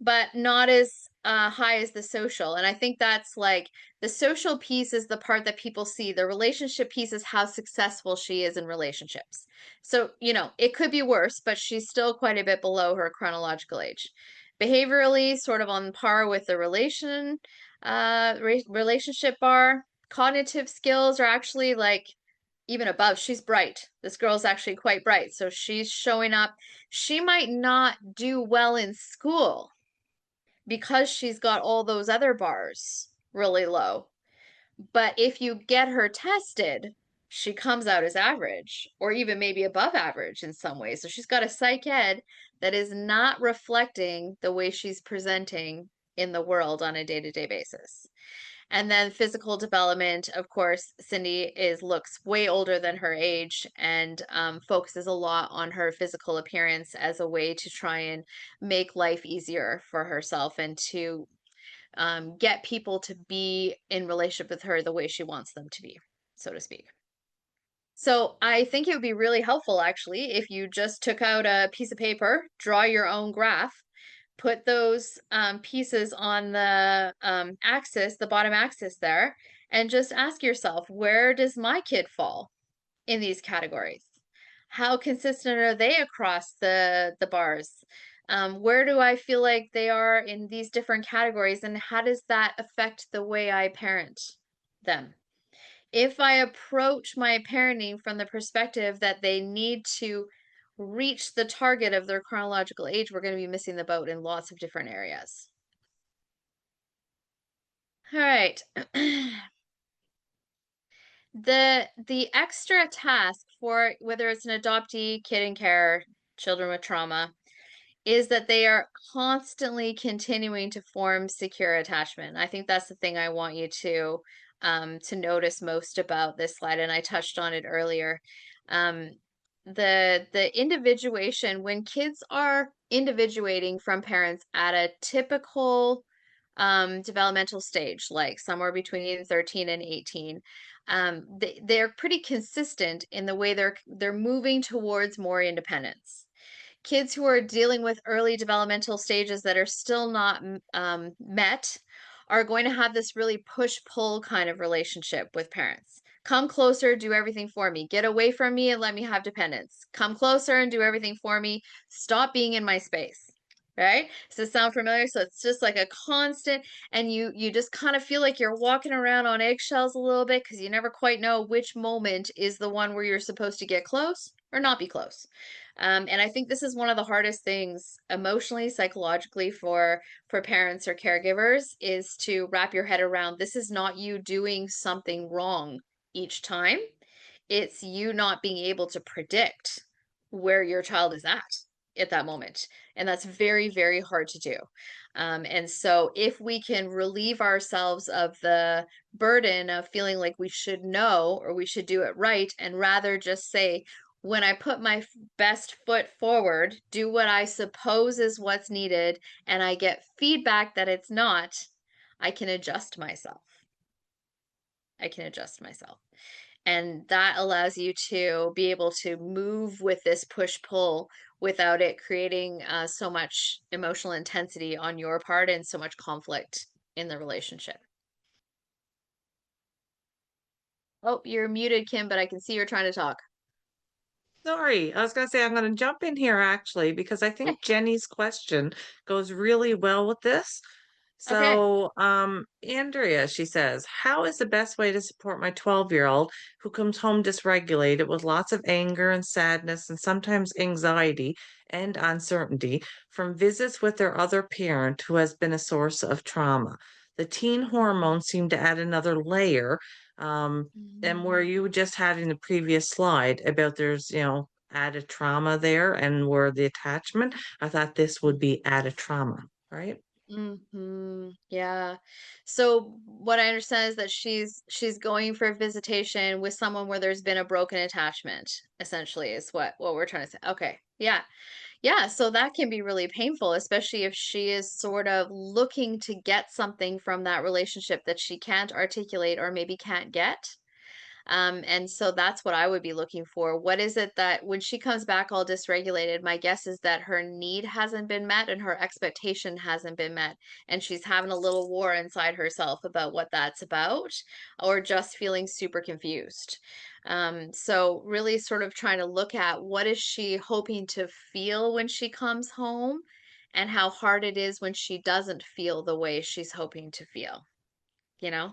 but not as high as the social. And I think that's like the social piece is the part that people see. The relationship piece is how successful she is in relationships. So, it could be worse, but she's still quite a bit below her chronological age. Behaviorally, sort of on par with the relationship bar. Cognitive skills are actually like even above. She's bright. This girl's actually quite bright. So she's showing up. She might not do well in school because she's got all those other bars really low. But if you get her tested, she comes out as average or even maybe above average in some ways. So she's got a psych ed that is not reflecting the way she's presenting in the world on a day-to-day basis. And then physical development, of course, Cindy looks way older than her age and focuses a lot on her physical appearance as a way to try and make life easier for herself and to get people to be in relationship with her the way she wants them to be, so to speak. So I think it would be really helpful actually if you just took out a piece of paper, draw your own graph, put those pieces on the axis, the bottom axis there, and just ask yourself, where does my kid fall in these categories? How consistent are they across the bars? Where do I feel like they are in these different categories, and how does that affect the way I parent them? If I approach my parenting from the perspective that they need to reach the target of their chronological age, we're going to be missing the boat in lots of different areas. All right. The extra task for whether it's an adoptee, kid in care, children with trauma, is that they are constantly continuing to form secure attachment. I think that's the thing I want you to notice most about this slide, and I touched on it earlier. Um, the individuation, when kids are individuating from parents at a typical developmental stage, like somewhere between 13 and 18, they're pretty consistent in the way they're moving towards more independence. Kids who are dealing with early developmental stages that are still not met are going to have this really push-pull kind of relationship with parents. Come closer, do everything for me. Get away from me and let me have dependence. Come closer and do everything for me. Stop being in my space. Right? Does this sound familiar? So it's just like a constant, and you just kind of feel like you're walking around on eggshells a little bit because you never quite know which moment is the one where you're supposed to get close or not be close. And I think this is one of the hardest things emotionally, psychologically for parents or caregivers is to wrap your head around this is not you doing something wrong each time. It's you not being able to predict where your child is at that moment. And that's very, very hard to do. And so if we can relieve ourselves of the burden of feeling like we should know or we should do it right, and rather just say, when I put my best foot forward, do what I suppose is what's needed, and I get feedback that it's not, I can adjust myself. I can adjust myself. And that allows you to be able to move with this push pull without it creating so much emotional intensity on your part and so much conflict in the relationship. Oh, you're muted, Kim, but I can see you're trying to talk. Sorry, I was going to say I'm going to jump in here actually because I Okay. think Jenny's question goes really well with this. Okay. So, Andrea, she says, how is the best way to support my 12-year-old who comes home dysregulated with lots of anger and sadness and sometimes anxiety and uncertainty from visits with their other parent who has been a source of trauma? The teen hormones seem to add another layer. And where Mhm. you just had in the previous slide about there's, added trauma there and where the attachment, I thought this would be added trauma, right? Yeah. So what I understand is that she's going for a visitation with someone where there's been a broken attachment, essentially, is what we're trying to say. Okay. Yeah. Yeah, so that can be really painful, especially if she is sort of looking to get something from that relationship that she can't articulate or maybe can't get. And so that's what I would be looking for. What is it that when she comes back all dysregulated, my guess is that her need hasn't been met and her expectation hasn't been met. And she's having a little war inside herself about what that's about, or just feeling super confused. So really sort of trying to look at what is she hoping to feel when she comes home and how hard it is when she doesn't feel the way she's hoping to feel, you know?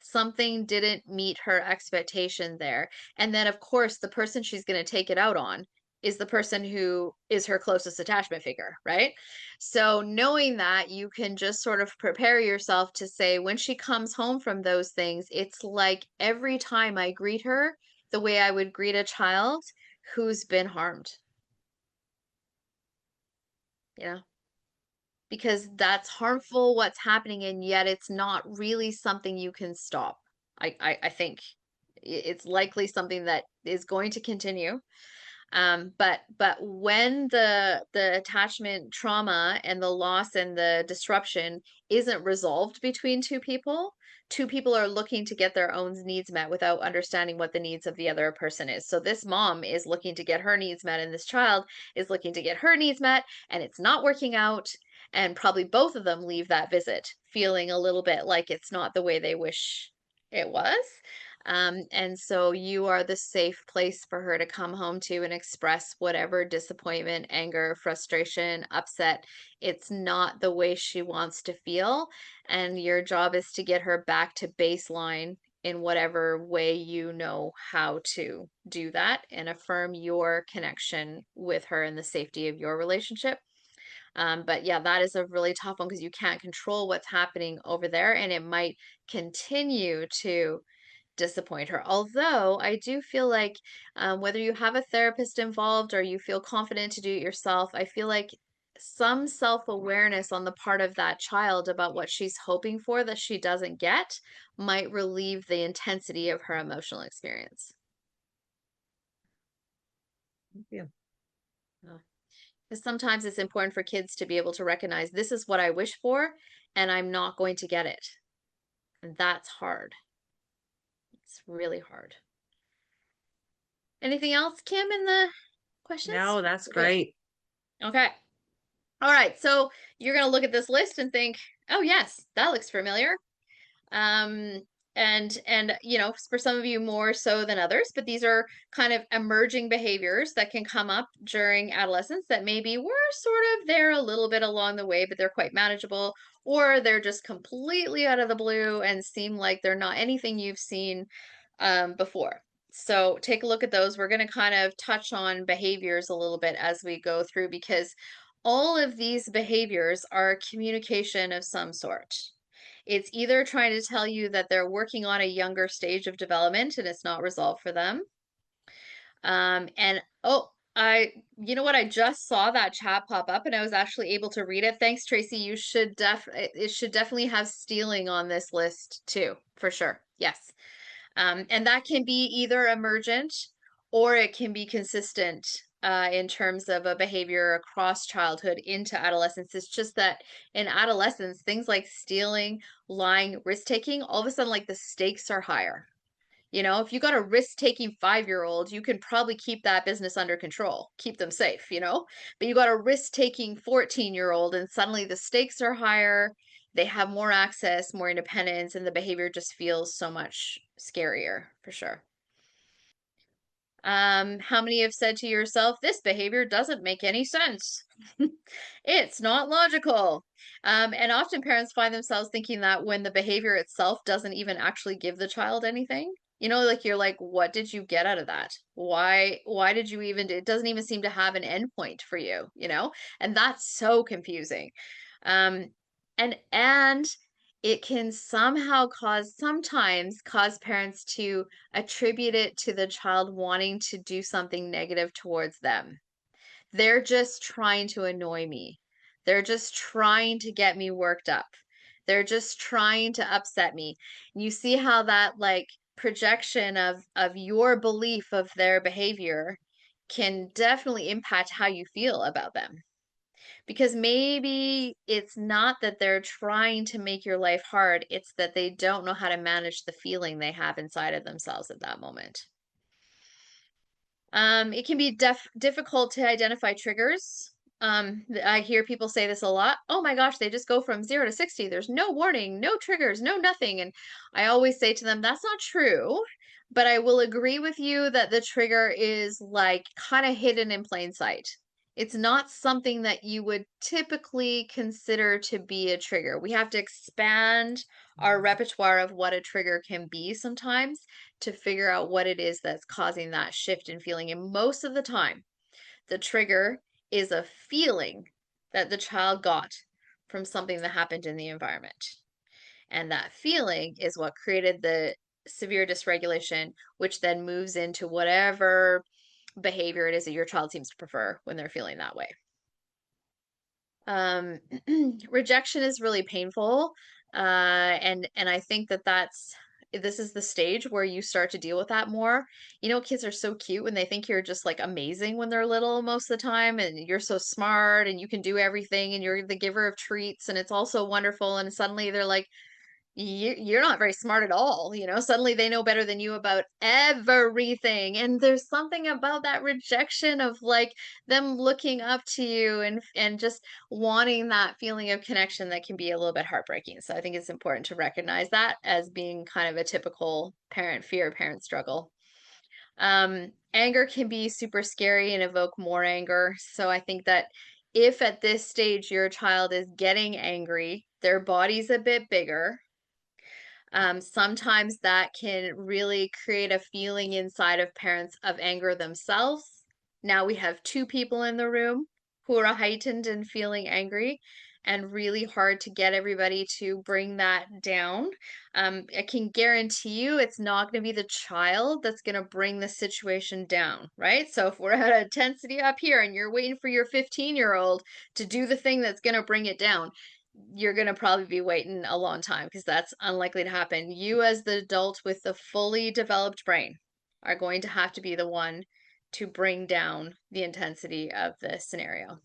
Something didn't meet her expectation there. And then, of course, the person she's going to take it out on is the person who is her closest attachment figure, right? So, knowing that, you can just sort of prepare yourself to say, when she comes home from those things, it's like every time I greet her the way I would greet a child who's been harmed, you know? Because that's harmful what's happening, and yet it's not really something you can stop. I think it's likely something that is going to continue. But when the attachment trauma and the loss and the disruption isn't resolved between two people are looking to get their own needs met without understanding what the needs of the other person is. So this mom is looking to get her needs met, and this child is looking to get her needs met, and it's not working out. And probably both of them leave that visit feeling a little bit like it's not the way they wish it was. And so you are the safe place for her to come home to and express whatever disappointment, anger, frustration, upset. It's not the way she wants to feel. And your job is to get her back to baseline in whatever way you know how to do that and affirm your connection with her and the safety of your relationship. But yeah, that is a really tough one because you can't control what's happening over there, and it might continue to disappoint her. Although I do feel like whether you have a therapist involved or you feel confident to do it yourself, I feel like some self-awareness on the part of that child about what she's hoping for that she doesn't get might relieve the intensity of her emotional experience. Yeah. Because sometimes it's important for kids to be able to recognize this is what I wish for, and I'm not going to get it. And that's hard. It's really hard. Anything else, Kim, in the questions? No, that's We're good. great. Okay. All right. So you're going to look at this list and think, oh, yes, that looks familiar. Um, and for some of you more so than others, but these are kind of emerging behaviors that can come up during adolescence that maybe were sort of there a little bit along the way, but they're quite manageable, or they're just completely out of the blue and seem like they're not anything you've seen before. So take a look at those. We're going to kind of touch on behaviors a little bit as we go through because all of these behaviors are communication of some sort. It's either trying to tell you that they're working on a younger stage of development and it's not resolved for them, And oh, you know what? I just saw that chat pop up and I was actually able to read it. Thanks, Tracy. It should definitely have stealing on this list too, for sure. Yes. And that can be either emergent or it can be consistent in terms of a behavior across childhood into adolescence. It's just that in adolescence, things like stealing, lying, risk taking, all of a sudden, like the stakes are higher. You know, if you got a risk-taking 5-year-old, you can probably keep that business under control, keep them safe, you know? But you got a risk-taking 14-year-old and suddenly the stakes are higher, they have more access, more independence, and the behavior just feels so much scarier, for sure. How many have said to yourself, this behavior doesn't make any sense? It's not logical. And often parents find themselves thinking that when the behavior itself doesn't even actually give the child anything. You know, like you're like, what did you get out of that? Why did you even, it doesn't even seem to have an endpoint for you, you know? And that's so confusing. Um, and it can sometimes cause parents to attribute it to the child wanting to do something negative towards them. They're just trying to annoy me. They're just trying to get me worked up. They're just trying to upset me. You see how that like projection of your belief of their behavior can definitely impact how you feel about them. Because maybe it's not that they're trying to make your life hard, it's that they don't know how to manage the feeling they have inside of themselves at that moment. It can be difficult to identify triggers. I hear people say this a lot. Oh my gosh, they just go from 0 to 60. There's no warning, no triggers, no nothing. And I always say to them, that's not true. But I will agree with you that the trigger is like kind of hidden in plain sight. It's not something that you would typically consider to be a trigger. We have to expand our repertoire of what a trigger can be sometimes to figure out what it is that's causing that shift in feeling. And most of the time, the trigger is a feeling that the child got from something that happened in the environment. And that feeling is what created the severe dysregulation, which then moves into whatever behavior it is that your child seems to prefer when they're feeling that way. Um, rejection is really painful. And I think that this is the stage where you start to deal with that more. You know, kids are so cute when they think you're just like amazing when they're little most of the time, and you're so smart and you can do everything and you're the giver of treats and it's all so wonderful. And suddenly they're like, you're not very smart at all. You know, suddenly they know better than you about everything. And there's something about that rejection of like them looking up to you and just wanting that feeling of connection that can be a little bit heartbreaking. So I think it's important to recognize that as being kind of a typical parent fear, parent struggle. Anger can be super scary and evoke more anger. So I think that if at this stage your child is getting angry, their body's a bit bigger, sometimes that can really create a feeling inside of parents of anger themselves. Now we have two people in the room who are heightened and feeling angry, and really hard to get everybody to bring that down. I can guarantee you it's not going to be the child that's going to bring the situation down, right? So if we're at a intensity up here and you're waiting for your 15-year-old to do the thing that's going to bring it down, you're going to probably be waiting a long time because that's unlikely to happen. You, as the adult with the fully developed brain, are going to have to be the one to bring down the intensity of the scenario.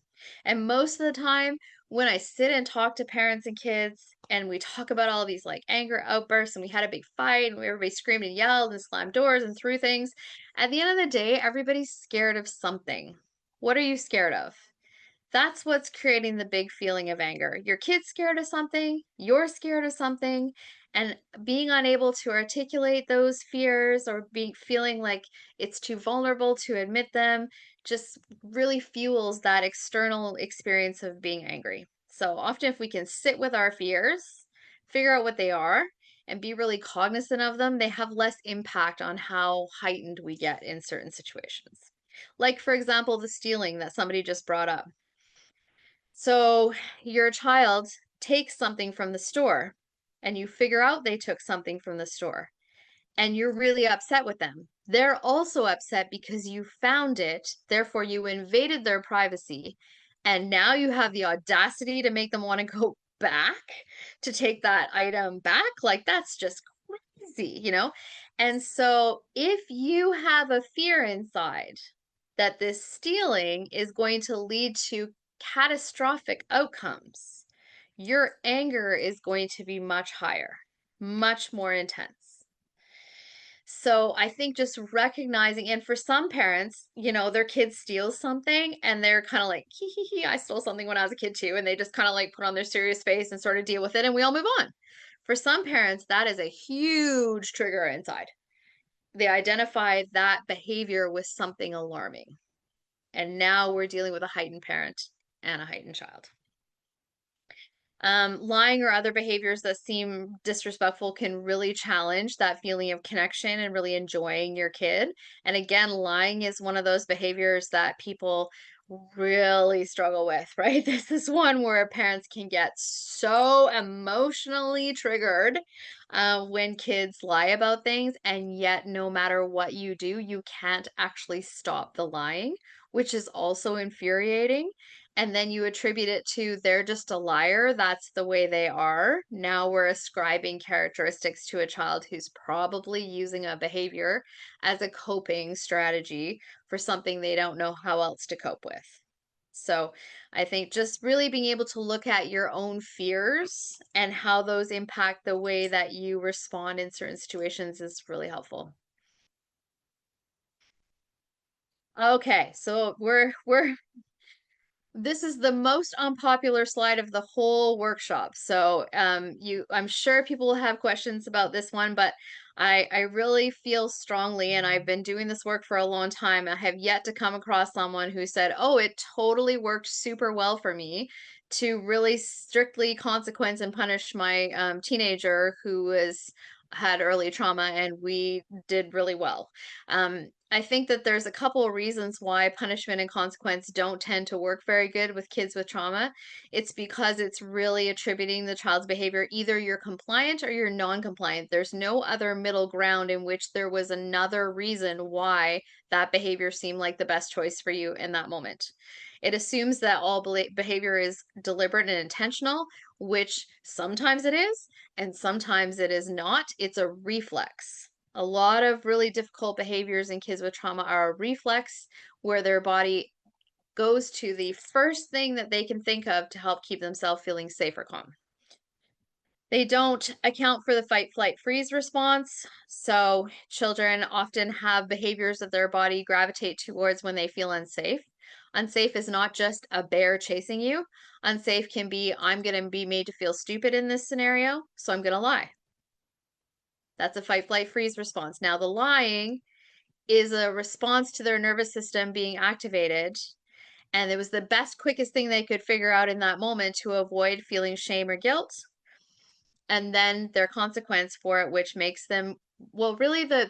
And most of the time, when I sit and talk to parents and kids, and we talk about all these like anger outbursts, and we had a big fight, and everybody screamed and yelled and slammed doors and threw things, at the end of the day, everybody's scared of something. What are you scared of? That's what's creating the big feeling of anger. Your kid's scared of something, you're scared of something, and being unable to articulate those fears or feeling like it's too vulnerable to admit them just really fuels that external experience of being angry. So often, if we can sit with our fears, figure out what they are, and be really cognizant of them, they have less impact on how heightened we get in certain situations. Like, for example, the stealing that somebody just brought up. So your child takes something from the store and you figure out they took something from the store and you're really upset with them. They're also upset because you found it, therefore you invaded their privacy, and now you have the audacity to make them want to go back to take that item back. Like, that's just crazy, you know? And so if you have a fear inside that this stealing is going to lead to catastrophic outcomes, your anger is going to be much higher, much more intense. So I think just recognizing, and for some parents, their kid steals something and they're kind of like, hee hee hee, I stole something when I was a kid too. And they just kind of like put on their serious face and sort of deal with it and we all move on. For some parents, that is a huge trigger inside. They identify that behavior with something alarming. And now we're dealing with a heightened parent and a heightened child. Lying or other behaviors that seem disrespectful can really challenge that feeling of connection and really enjoying your kid. And again, lying is one of those behaviors that people really struggle with, right? This is one where parents can get so emotionally triggered when kids lie about things, and yet, no matter what you do, you can't actually stop the lying, which is also infuriating, and then you attribute it to they're just a liar, that's the way they are. Now we're ascribing characteristics to a child who's probably using a behavior as a coping strategy for something they don't know how else to cope with. So I think just really being able to look at your own fears and how those impact the way that you respond in certain situations is really helpful. Okay, so we're this is the most unpopular slide of the whole workshop. So I'm sure people will have questions about this one, but I really feel strongly, and I've been doing this work for a long time. I have yet to come across someone who said, "Oh, it totally worked super well for me to really strictly consequence and punish my teenager who was had early trauma, and we did really well." I think that there's a couple of reasons why punishment and consequence don't tend to work very good with kids with trauma. It's because it's really attributing the child's behavior. Either you're compliant or you're non-compliant. There's no other middle ground in which there was another reason why that behavior seemed like the best choice for you in that moment. It assumes that all behavior is deliberate and intentional, which sometimes it is, and sometimes it is not. It's a reflex. A lot of really difficult behaviors in kids with trauma are a reflex where their body goes to the first thing that they can think of to help keep themselves feeling safe or calm. They don't account for the fight, flight, freeze response. So children often have behaviors that their body gravitate towards when they feel unsafe. Unsafe is not just a bear chasing you. Unsafe can be, I'm going to be made to feel stupid in this scenario, so I'm going to lie. That's a fight, flight, freeze response. Now, the lying is a response to their nervous system being activated. And it was the best, quickest thing they could figure out in that moment to avoid feeling shame or guilt. And then their consequence for it, which makes them, well, really, I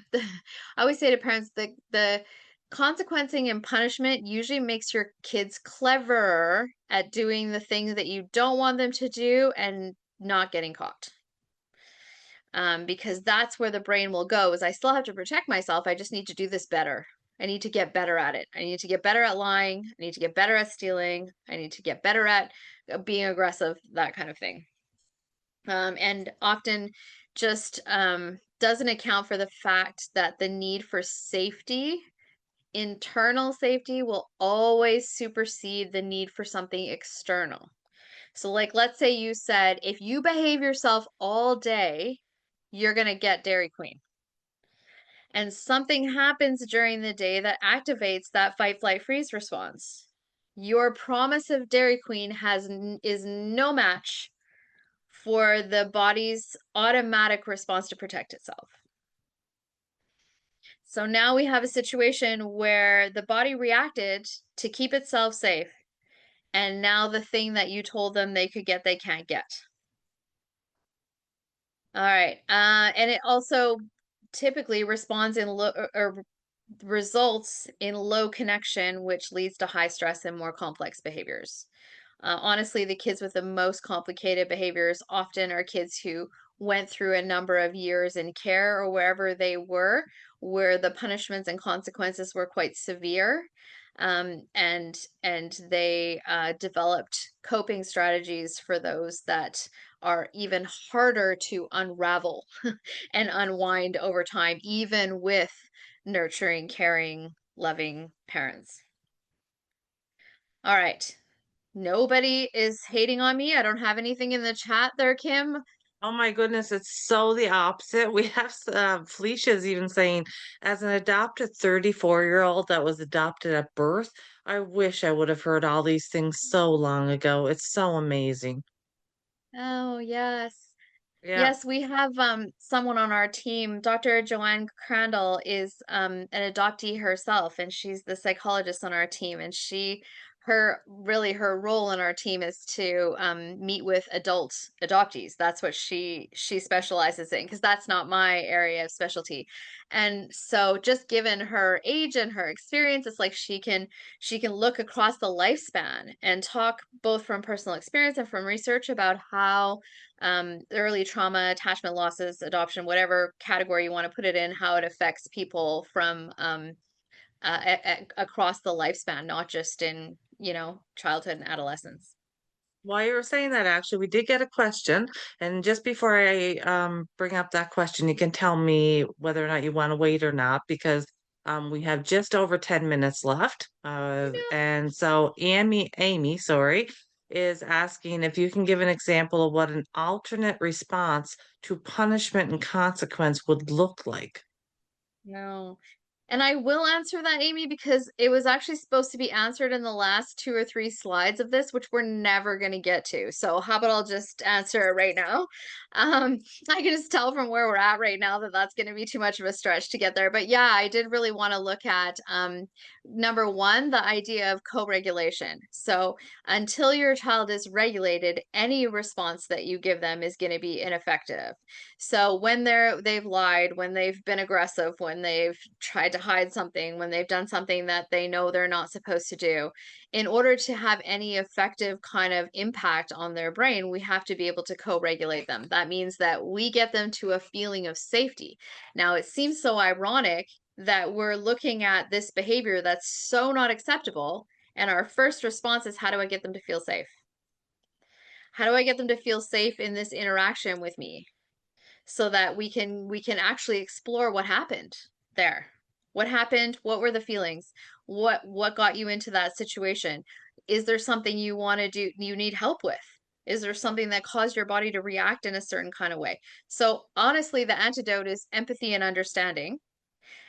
always say to parents, the consequencing and punishment usually makes your kids cleverer at doing the things that you don't want them to do and not getting caught. Because that's where the brain will go is I still have to protect myself. I just need to do this better. I need to get better at it. I need to get better at lying. I need to get better at stealing. I need to get better at being aggressive, that kind of thing. And often just doesn't account for the fact that the need for safety, internal safety, will always supersede the need for something external. So, like, let's say you said, if you behave yourself all day, you're going to get Dairy Queen. And something happens during the day that activates that fight, flight, freeze response. Your promise of Dairy Queen is no match for the body's automatic response to protect itself. So now we have a situation where the body reacted to keep itself safe, and now the thing that you told them they could get, they can't get. All right. And it also typically responds in low or results in low connection, which leads to high stress and more complex behaviors. Honestly, the kids with the most complicated behaviors often are kids who went through a number of years in care or wherever they were, where the punishments and consequences were quite severe. And they developed coping strategies for those that are even harder to unravel and unwind over time, even with nurturing, caring, loving parents. All right. Nobody is hating on me. I don't have anything in the chat there, Kim. Oh my goodness, it's so the opposite. We have Felicia's even saying, as an adopted 34-year-old that was adopted at birth, I wish I would have heard all these things so long ago. It's so amazing. Oh, yes. Yeah. Yes, we have someone on our team. Dr. Joanne Crandall is an adoptee herself, and she's the psychologist on our team. And her role in our team is to meet with adult adoptees. That's what she specializes in, because that's not my area of specialty. And so, just given her age and her experience, it's like she can look across the lifespan and talk both from personal experience and from research about how early trauma, attachment losses, adoption, whatever category you want to put it in, how it affects people from across the lifespan, not just in, childhood and adolescence. While you were saying that, actually, we did get a question. And just before I bring up that question, you can tell me whether or not you want to wait or not, because we have just over 10 minutes left. And so Amy, sorry, is asking if you can give an example of what an alternate response to punishment and consequence would look like. No. And I will answer that, Amy, because it was actually supposed to be answered in the last two or three slides of this, which we're never going to get to. So how about I'll just answer it right now? I can just tell from where we're at right now that that's going to be too much of a stretch to get there. But yeah, I did really want to look at number one, the idea of co-regulation. So until your child is regulated, any response that you give them is going to be ineffective. So when they've lied, when they've been aggressive, when they've tried to hide something, when they've done something that they know they're not supposed to do, in order to have any effective kind of impact on their brain, we have to be able to co-regulate them. That means that we get them to a feeling of safety. Now, it seems so ironic that we're looking at this behavior that's so not acceptable, and our first response is, how do I get them to feel safe? How do I get them to feel safe in this interaction with me, so that we can actually explore what happened there. What happened? What were the feelings? What got you into that situation? Is there something you want to do you need help with? Is there something that caused your body to react in a certain kind of way? So honestly, the antidote is empathy and understanding,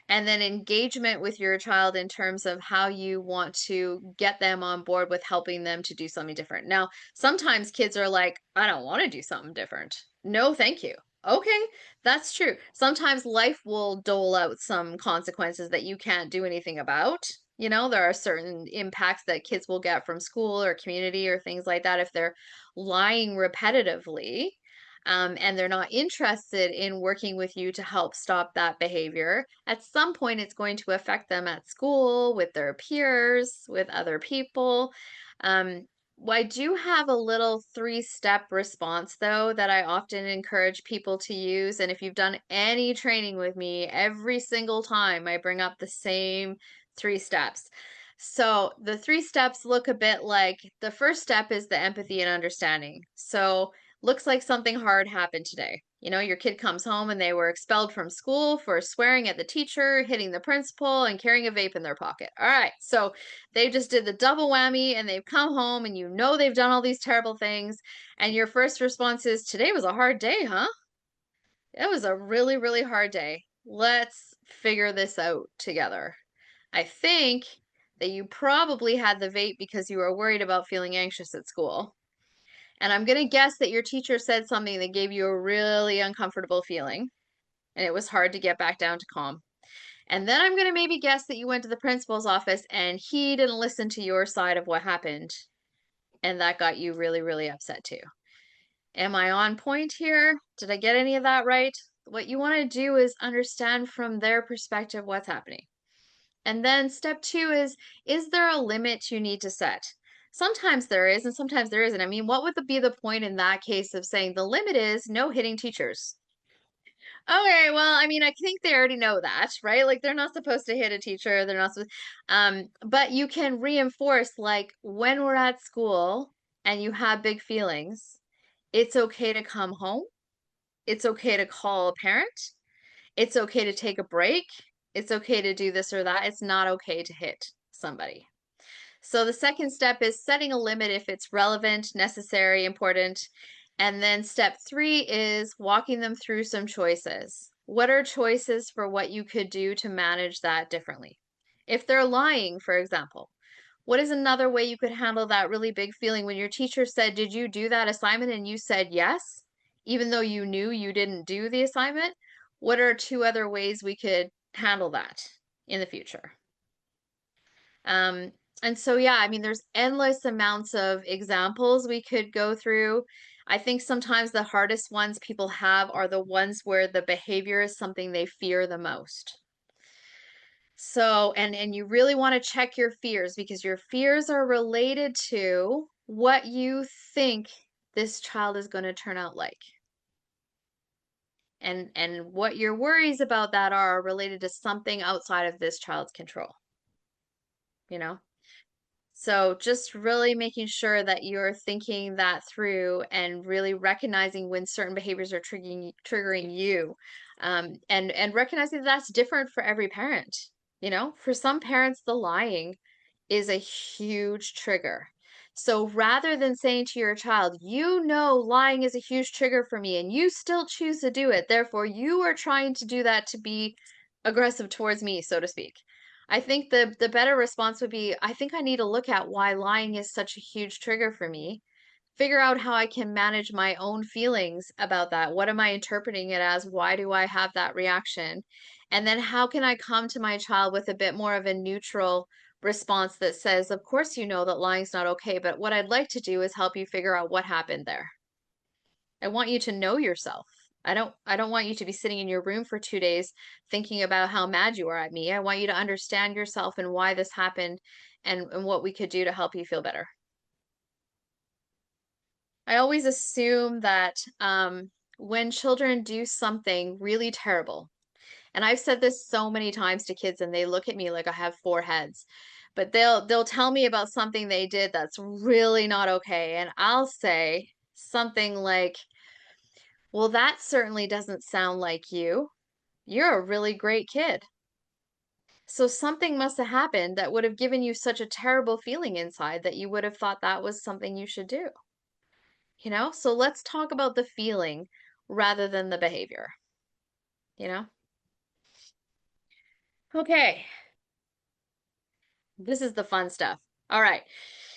and then engagement with your child in terms of how you want to get them on board with helping them to do something different. Now, sometimes kids are like, I don't want to do something different. No, thank you. Okay, that's true. Sometimes life will dole out some consequences that you can't do anything about. There are certain impacts that kids will get from school or community or things like that if they're lying repetitively, and they're not interested in working with you to help stop that behavior. At some point, it's going to affect them at school, with their peers, with other people. Um, I do have a little three-step response, though, that I often encourage people to use. And if you've done any training with me, every single time I bring up the same three steps. So the three steps look a bit like, the first step is the empathy and understanding. So looks like something hard happened today. Your kid comes home and they were expelled from school for swearing at the teacher, hitting the principal, and carrying a vape in their pocket. All right, so they just did the double whammy, and they've come home and they've done all these terrible things. And your first response is, today was a hard day, huh? It was a really, really hard day. Let's figure this out together. I think that you probably had the vape because you were worried about feeling anxious at school. And I'm going to guess that your teacher said something that gave you a really uncomfortable feeling, and it was hard to get back down to calm. And then I'm going to maybe guess that you went to the principal's office and he didn't listen to your side of what happened, and that got you really, really upset too. Am I on point here? Did I get any of that right? What you want to do is understand from their perspective what's happening. And then step two is there a limit you need to set? Sometimes there is, and sometimes there isn't. I mean, what would be the point in that case of saying the limit is no hitting teachers? Okay, well, I mean, I think they already know that, right? Like they're not supposed to hit a teacher. They're not supposed, but you can reinforce like when we're at school and you have big feelings, it's okay to come home. It's okay to call a parent. It's okay to take a break. It's okay to do this or that. It's not okay to hit somebody. So the second step is setting a limit if it's relevant, necessary, important. And then step three is walking them through some choices. What are choices for what you could do to manage that differently? If they're lying, for example, what is another way you could handle that really big feeling when your teacher said, "Did you do that assignment?" and you said yes, even though you knew you didn't do the assignment? What are two other ways we could handle that in the future? Um, and so, yeah, I mean, there's endless amounts of examples we could go through. I think sometimes the hardest ones people have are the ones where the behavior is something they fear the most. So, and you really want to check your fears because your fears are related to what you think this child is going to turn out like. And what your worries about that are related to something outside of this child's control, you know? So just really making sure that you're thinking that through and really recognizing when certain behaviors are triggering you. And recognizing that that's different for every parent. You know, for some parents, the lying is a huge trigger. So rather than saying to your child, you know, lying is a huge trigger for me, and you still choose to do it, therefore you are trying to do that to be aggressive towards me, so to speak. I think the better response would be, I think I need to look at why lying is such a huge trigger for me. Figure out how I can manage my own feelings about that. What am I interpreting it as? Why do I have that reaction? And then how can I come to my child with a bit more of a neutral response that says, of course you know that lying's not okay, but what I'd like to do is help you figure out what happened there. I want you to know yourself. I don't want you to be sitting in your room for 2 days thinking about how mad you are at me. I want you to understand yourself and why this happened and what we could do to help you feel better. I always assume that when children do something really terrible, and I've said this so many times to kids and they look at me like I have four heads, but they'll tell me about something they did that's really not okay, and I'll say something like, "Well, that certainly doesn't sound like you. You're a really great kid." So something must have happened that would have given you such a terrible feeling inside that you would have thought that was something you should do. You know? So let's talk about the feeling rather than the behavior, you know? Okay, this is the fun stuff. All right.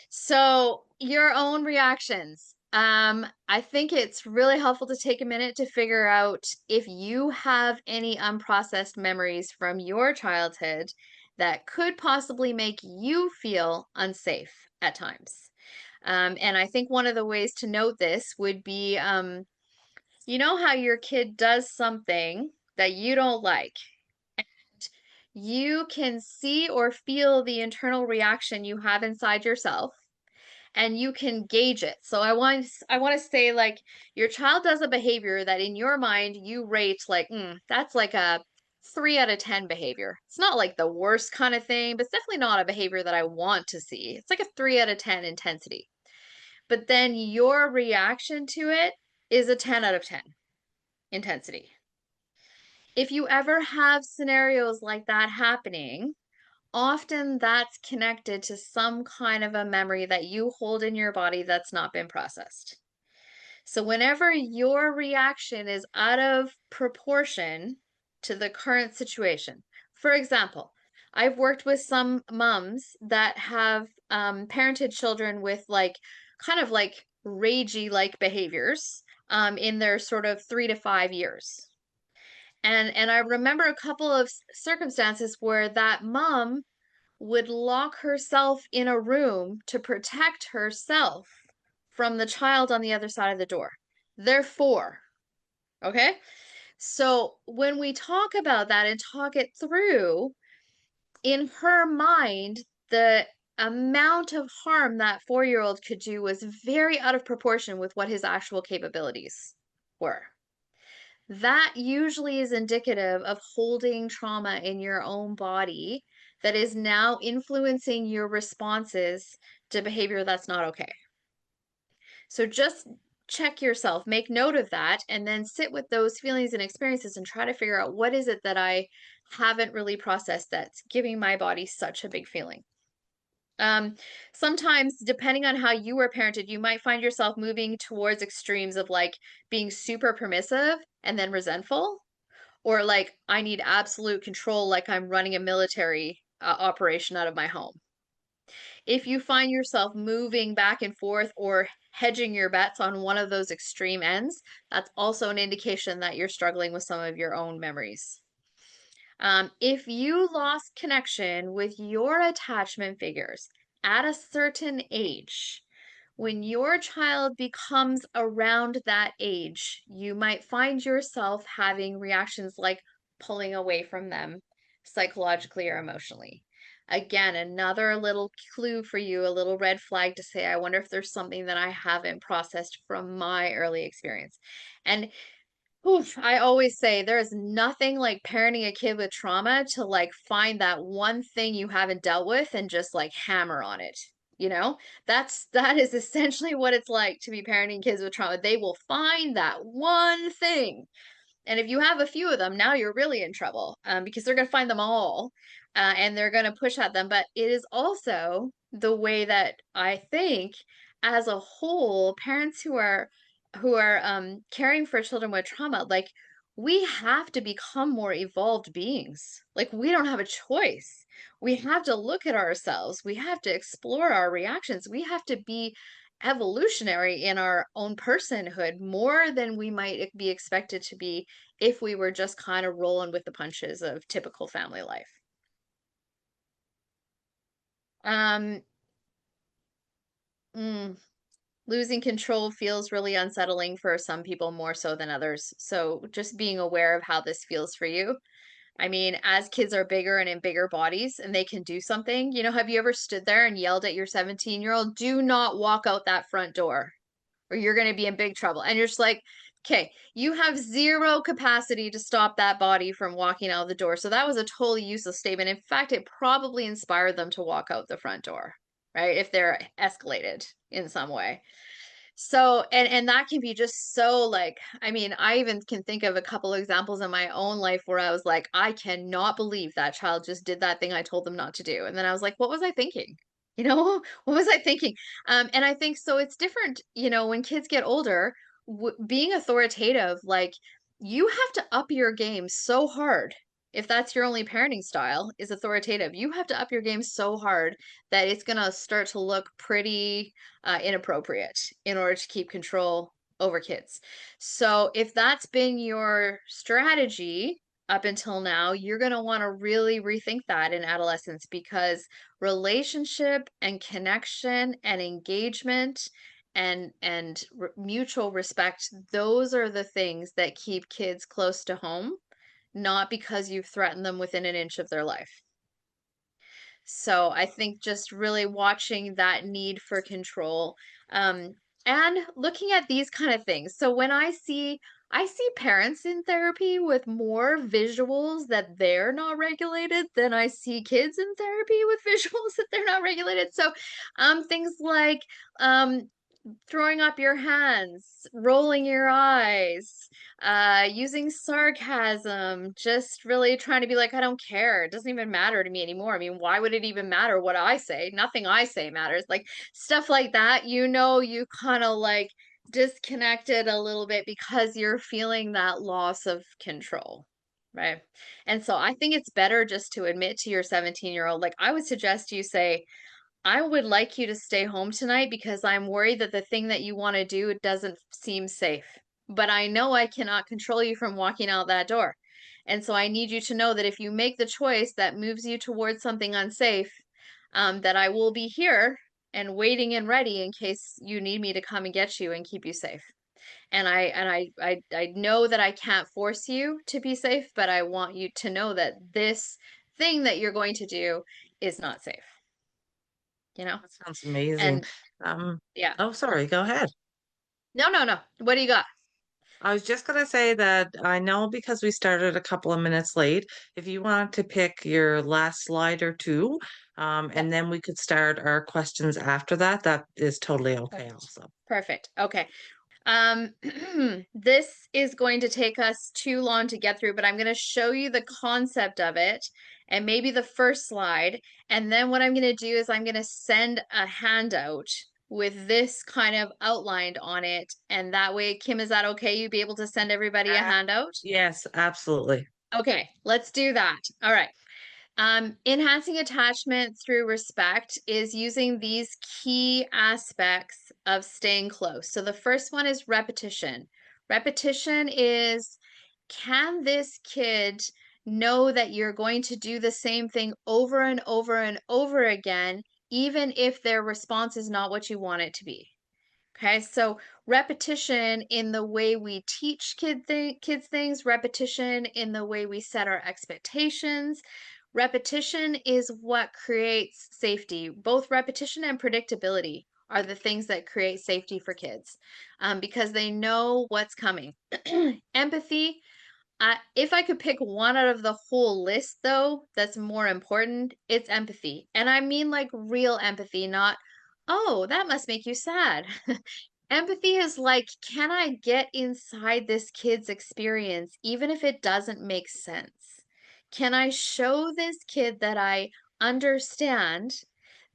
So your own reactions. I think it's really helpful to take a minute to figure out if you have any unprocessed memories from your childhood that could possibly make you feel unsafe at times. And I think one of the ways to note this would be, you know how your kid does something that you don't like. You can see or feel the internal reaction you have inside yourself and you can gauge it. So I want to say like your child does a behavior that in your mind you rate like that's like a 3 out of 10 behavior. It's not like the worst kind of thing, but it's definitely not a behavior that I want to see. It's like a 3 out of 10 intensity. But then your reaction to it is a 10 out of 10 intensity. If you ever have scenarios like that happening, often that's connected to some kind of a memory that you hold in your body that's not been processed. So, whenever your reaction is out of proportion to the current situation, for example, I've worked with some moms that have parented children with like kind of like ragey like behaviors in their sort of 3 to 5 years. And I remember a couple of circumstances where that mom would lock herself in a room to protect herself from the child on the other side of the door. Therefore, okay? So when we talk about that and talk it through, in her mind, the amount of harm that 4-year-old could do was very out of proportion with what his actual capabilities were. That usually is indicative of holding trauma in your own body that is now influencing your responses to behavior that's not okay. So just check yourself, make note of that, and then sit with those feelings and experiences and try to figure out what is it that I haven't really processed that's giving my body such a big feeling. Um, Sometimes, depending on how you were parented, you might find yourself moving towards extremes of like being super permissive and then resentful, or like I need absolute control, like I'm running a military operation out of my home. If you find yourself moving back and forth or hedging your bets on one of those extreme ends, that's also an indication that you're struggling with some of your own memories. If you lost connection with your attachment figures at a certain age, when your child becomes around that age, you might find yourself having reactions like pulling away from them psychologically or emotionally. Again, another little clue for you, a little red flag to say, I wonder if there's something that I haven't processed from my early experience. And oof, I always say there is nothing like parenting a kid with trauma to like find that one thing you haven't dealt with and just like hammer on it. You know, that is essentially what it's like to be parenting kids with trauma. They will find that one thing, and if you have a few of them, now you're really in trouble because they're going to find them all and they're going to push at them. But it is also the way that I think, as a whole, parents who are caring for children with trauma, like we have to become more evolved beings. Like we don't have a choice. We have to look at ourselves. We have to explore our reactions. We have to be evolutionary in our own personhood more than we might be expected to be if we were just kind of rolling with the punches of typical family life. Um, mm, Losing control feels really unsettling for some people more so than others. So just being aware of how this feels for you. I mean, as kids are bigger and in bigger bodies and they can do something, have you ever stood there and yelled at your 17-year-old, do not walk out that front door, or you're going to be in big trouble? And you're just like, okay, you have zero capacity to stop that body from walking out the door. So that was a totally useless statement. In fact, it probably inspired them to walk out the front door, right? If they're escalated in some way. So, and that can be just so like, I mean, I even can think of a couple of examples in my own life where I was like, I cannot believe that child just did that thing I told them not to do. And then I was like, what was I thinking? What was I thinking? And I think so it's different, when kids get older, being authoritative, like you have to up your game so hard. If that's your only parenting style is authoritative, you have to up your game so hard that it's going to start to look pretty inappropriate in order to keep control over kids. So if that's been your strategy up until now, you're going to want to really rethink that in adolescence, because relationship and connection and engagement and mutual respect, those are the things that keep kids close to home, not because you've threatened them within an inch of their life. So I think just really watching that need for control, um, and looking at these kind of things. So when I see parents in therapy with more visuals that they're not regulated than I see kids in therapy with visuals that they're not regulated. So things like um, throwing up your hands, rolling your eyes, using sarcasm, just really trying to be like, I don't care. It doesn't even matter to me anymore. I mean, why would it even matter what I say? Nothing I say matters. Like stuff like that, you kind of like disconnected a little bit because you're feeling that loss of control. Right. And so I think it's better just to admit to your 17-year-old, like I would suggest you say, I would like you to stay home tonight because I'm worried that the thing that you want to do doesn't seem safe. But I know I cannot control you from walking out that door. And so I need you to know that if you make the choice that moves you towards something unsafe, that I will be here and waiting and ready in case you need me to come and get you and keep you safe. And I know that I can't force you to be safe, but I want you to know that this thing that you're going to do is not safe. you know? That sounds amazing. And Um, yeah. oh, sorry, go ahead. No, no, no. What do you got? I was just gonna say that I know because we started a couple of minutes late, if you want to pick your last slide or two, Yep. and then we could start our questions after that, that is totally okay Perfect. also. Perfect. Okay. Um, this is going to take us too long to get through, but I'm going to show you the concept of it and maybe the first slide. And then what I'm going to do is I'm going to send a handout with this kind of outlined on it. And that way, Kim, is that okay? You'd be able to send everybody a Uh, handout? yes, absolutely. Okay, let's do that. All right. Enhancing attachment through respect is using these key aspects of staying close. So the first one is repetition. Repetition is, can this kid know that you're going to do the same thing over and over and over again, even if their response is not what you want it to be? Okay, so repetition in the way we teach kids things, repetition in the way we set our expectations. Repetition is what creates safety. Both repetition and predictability are the things that create safety for kids because they know what's coming. Empathy, if I could pick one out of the whole list, though, that's more important, it's empathy. And I mean like real empathy, not, oh, that must make you sad. Empathy is like, can I get inside this kid's experience, even if it doesn't make sense? Can I show this kid that I understand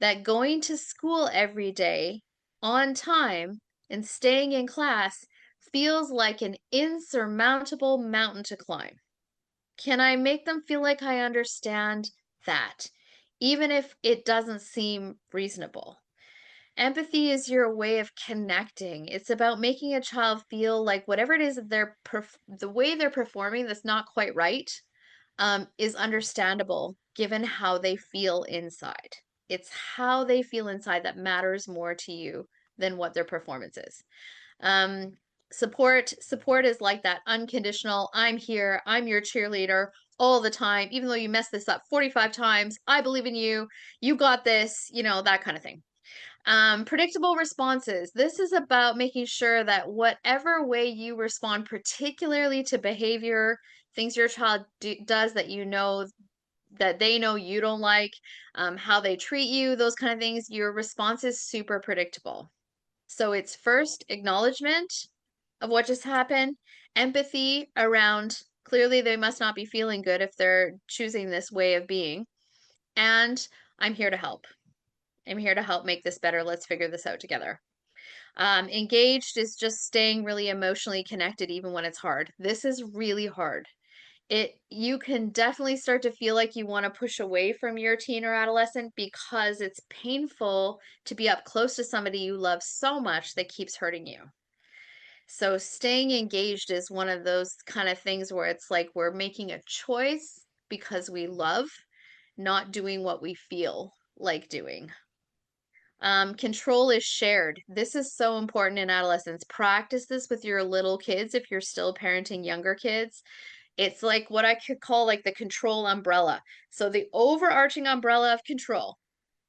that going to school every day on time and staying in class feels like an insurmountable mountain to climb? Can I make them feel like I understand that, even if it doesn't seem reasonable? Empathy is your way of connecting. It's about making a child feel like whatever it is that the way they're performing that's not quite right is understandable given how they feel inside. It's how they feel inside that matters more to you than what their performance is. Um, support is like that unconditional. I'm here. I'm your cheerleader all the time, even though you messed this up 45 times. I believe in you. You got this. You know that kind of thing. Predictable responses. This is about making sure that whatever way you respond, particularly to behavior, things your child does that you know that they know you don't like, how they treat you, those kind of things, your response is super predictable. So it's first acknowledgement of what just happened, empathy around clearly they must not be feeling good if they're choosing this way of being, and I'm here to help. I'm here to help make this better. Let's figure this out together. Engaged is just staying really emotionally connected even when it's hard. This is really hard. You can definitely start to feel like you want to push away from your teen or adolescent because it's painful to be up close to somebody you love so much that keeps hurting you. So staying engaged is one of those kind of things where it's like we're making a choice because we love, not doing what we feel like doing. Control is shared. This is so important in adolescence. Practice this with your little kids if you're still parenting younger kids. It's like what I could call like the control umbrella. So the overarching umbrella of control.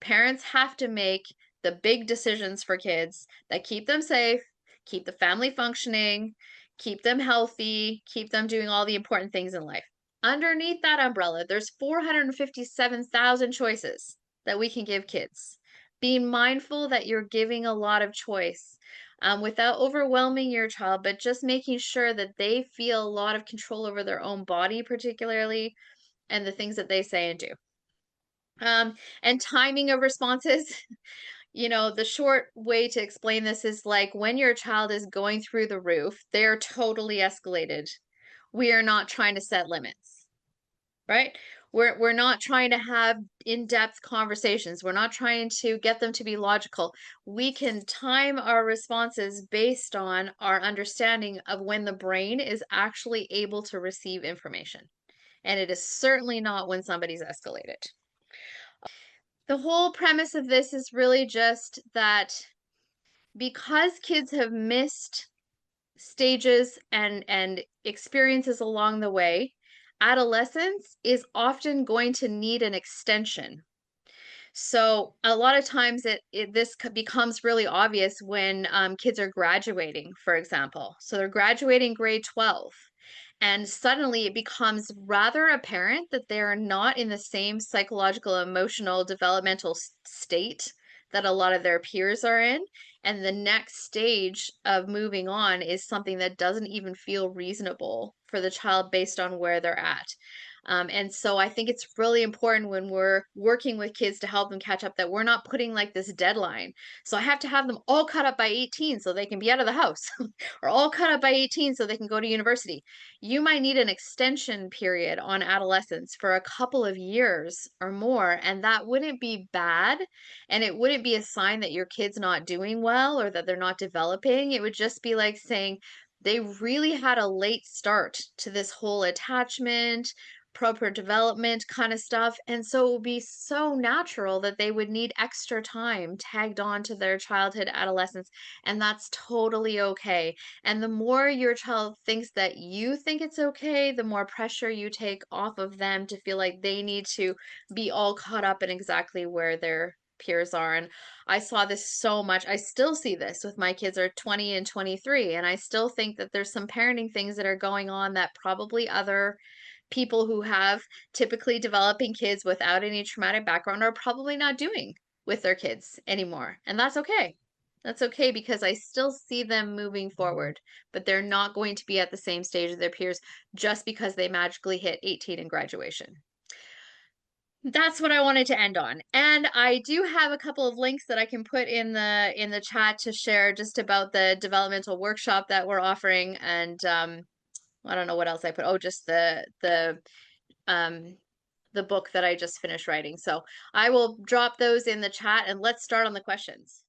Parents have to make the big decisions for kids that keep them safe, keep the family functioning, keep them healthy, keep them doing all the important things in life. Underneath that umbrella, there's 457,000 choices that we can give kids. Being mindful that you're giving a lot of choice without overwhelming your child, but just making sure that they feel a lot of control over their own body, particularly, and the things that they say and do. And timing of responses. The short way to explain this is like when your child is going through the roof, they're totally escalated. We are not trying to set limits, right? We're not trying to have in-depth conversations. We're not trying to get them to be logical. We can time our responses based on our understanding of when the brain is actually able to receive information. And it is certainly not when somebody's escalated. The whole premise of this is really just that because kids have missed stages and experiences along the way, adolescence is often going to need an extension. So a lot of times becomes really obvious when kids are graduating, for example. So they're graduating grade 12, and suddenly it becomes rather apparent that they are not in the same psychological, emotional, developmental state that a lot of their peers are in. And the next stage of moving on is something that doesn't even feel reasonable for the child based on where they're at. And so I think it's really important when we're working with kids to help them catch up that we're not putting like this deadline. So I have to have them all caught up by 18 so they can be out of the house, or all caught up by 18 so they can go to university. You might need an extension period on adolescence for a couple of years or more, and that wouldn't be bad. And it wouldn't be a sign that your kid's not doing well or that they're not developing. It would just be like saying, they really had a late start to this whole attachment, proper development kind of stuff. And so it would be so natural that they would need extra time tagged on to their childhood, adolescence. And that's totally okay. And the more your child thinks that you think it's okay, the more pressure you take off of them to feel like they need to be all caught up in exactly where their peers are. And I saw this so much. I still see this with my kids are 20 and 23. And I still think that there's some parenting things that are going on that probably other people who have typically developing kids without any traumatic background are probably not doing with their kids anymore. And that's okay. That's okay because I still see them moving forward, but they're not going to be at the same stage as their peers just because they magically hit 18 in graduation. That's what I wanted to end on. And I do have a couple of links that I can put in the chat to share just about the developmental workshop that we're offering. And I don't know what else I put. Oh, just um the book that I just finished writing. So I will drop those in the chat and let's start on the questions.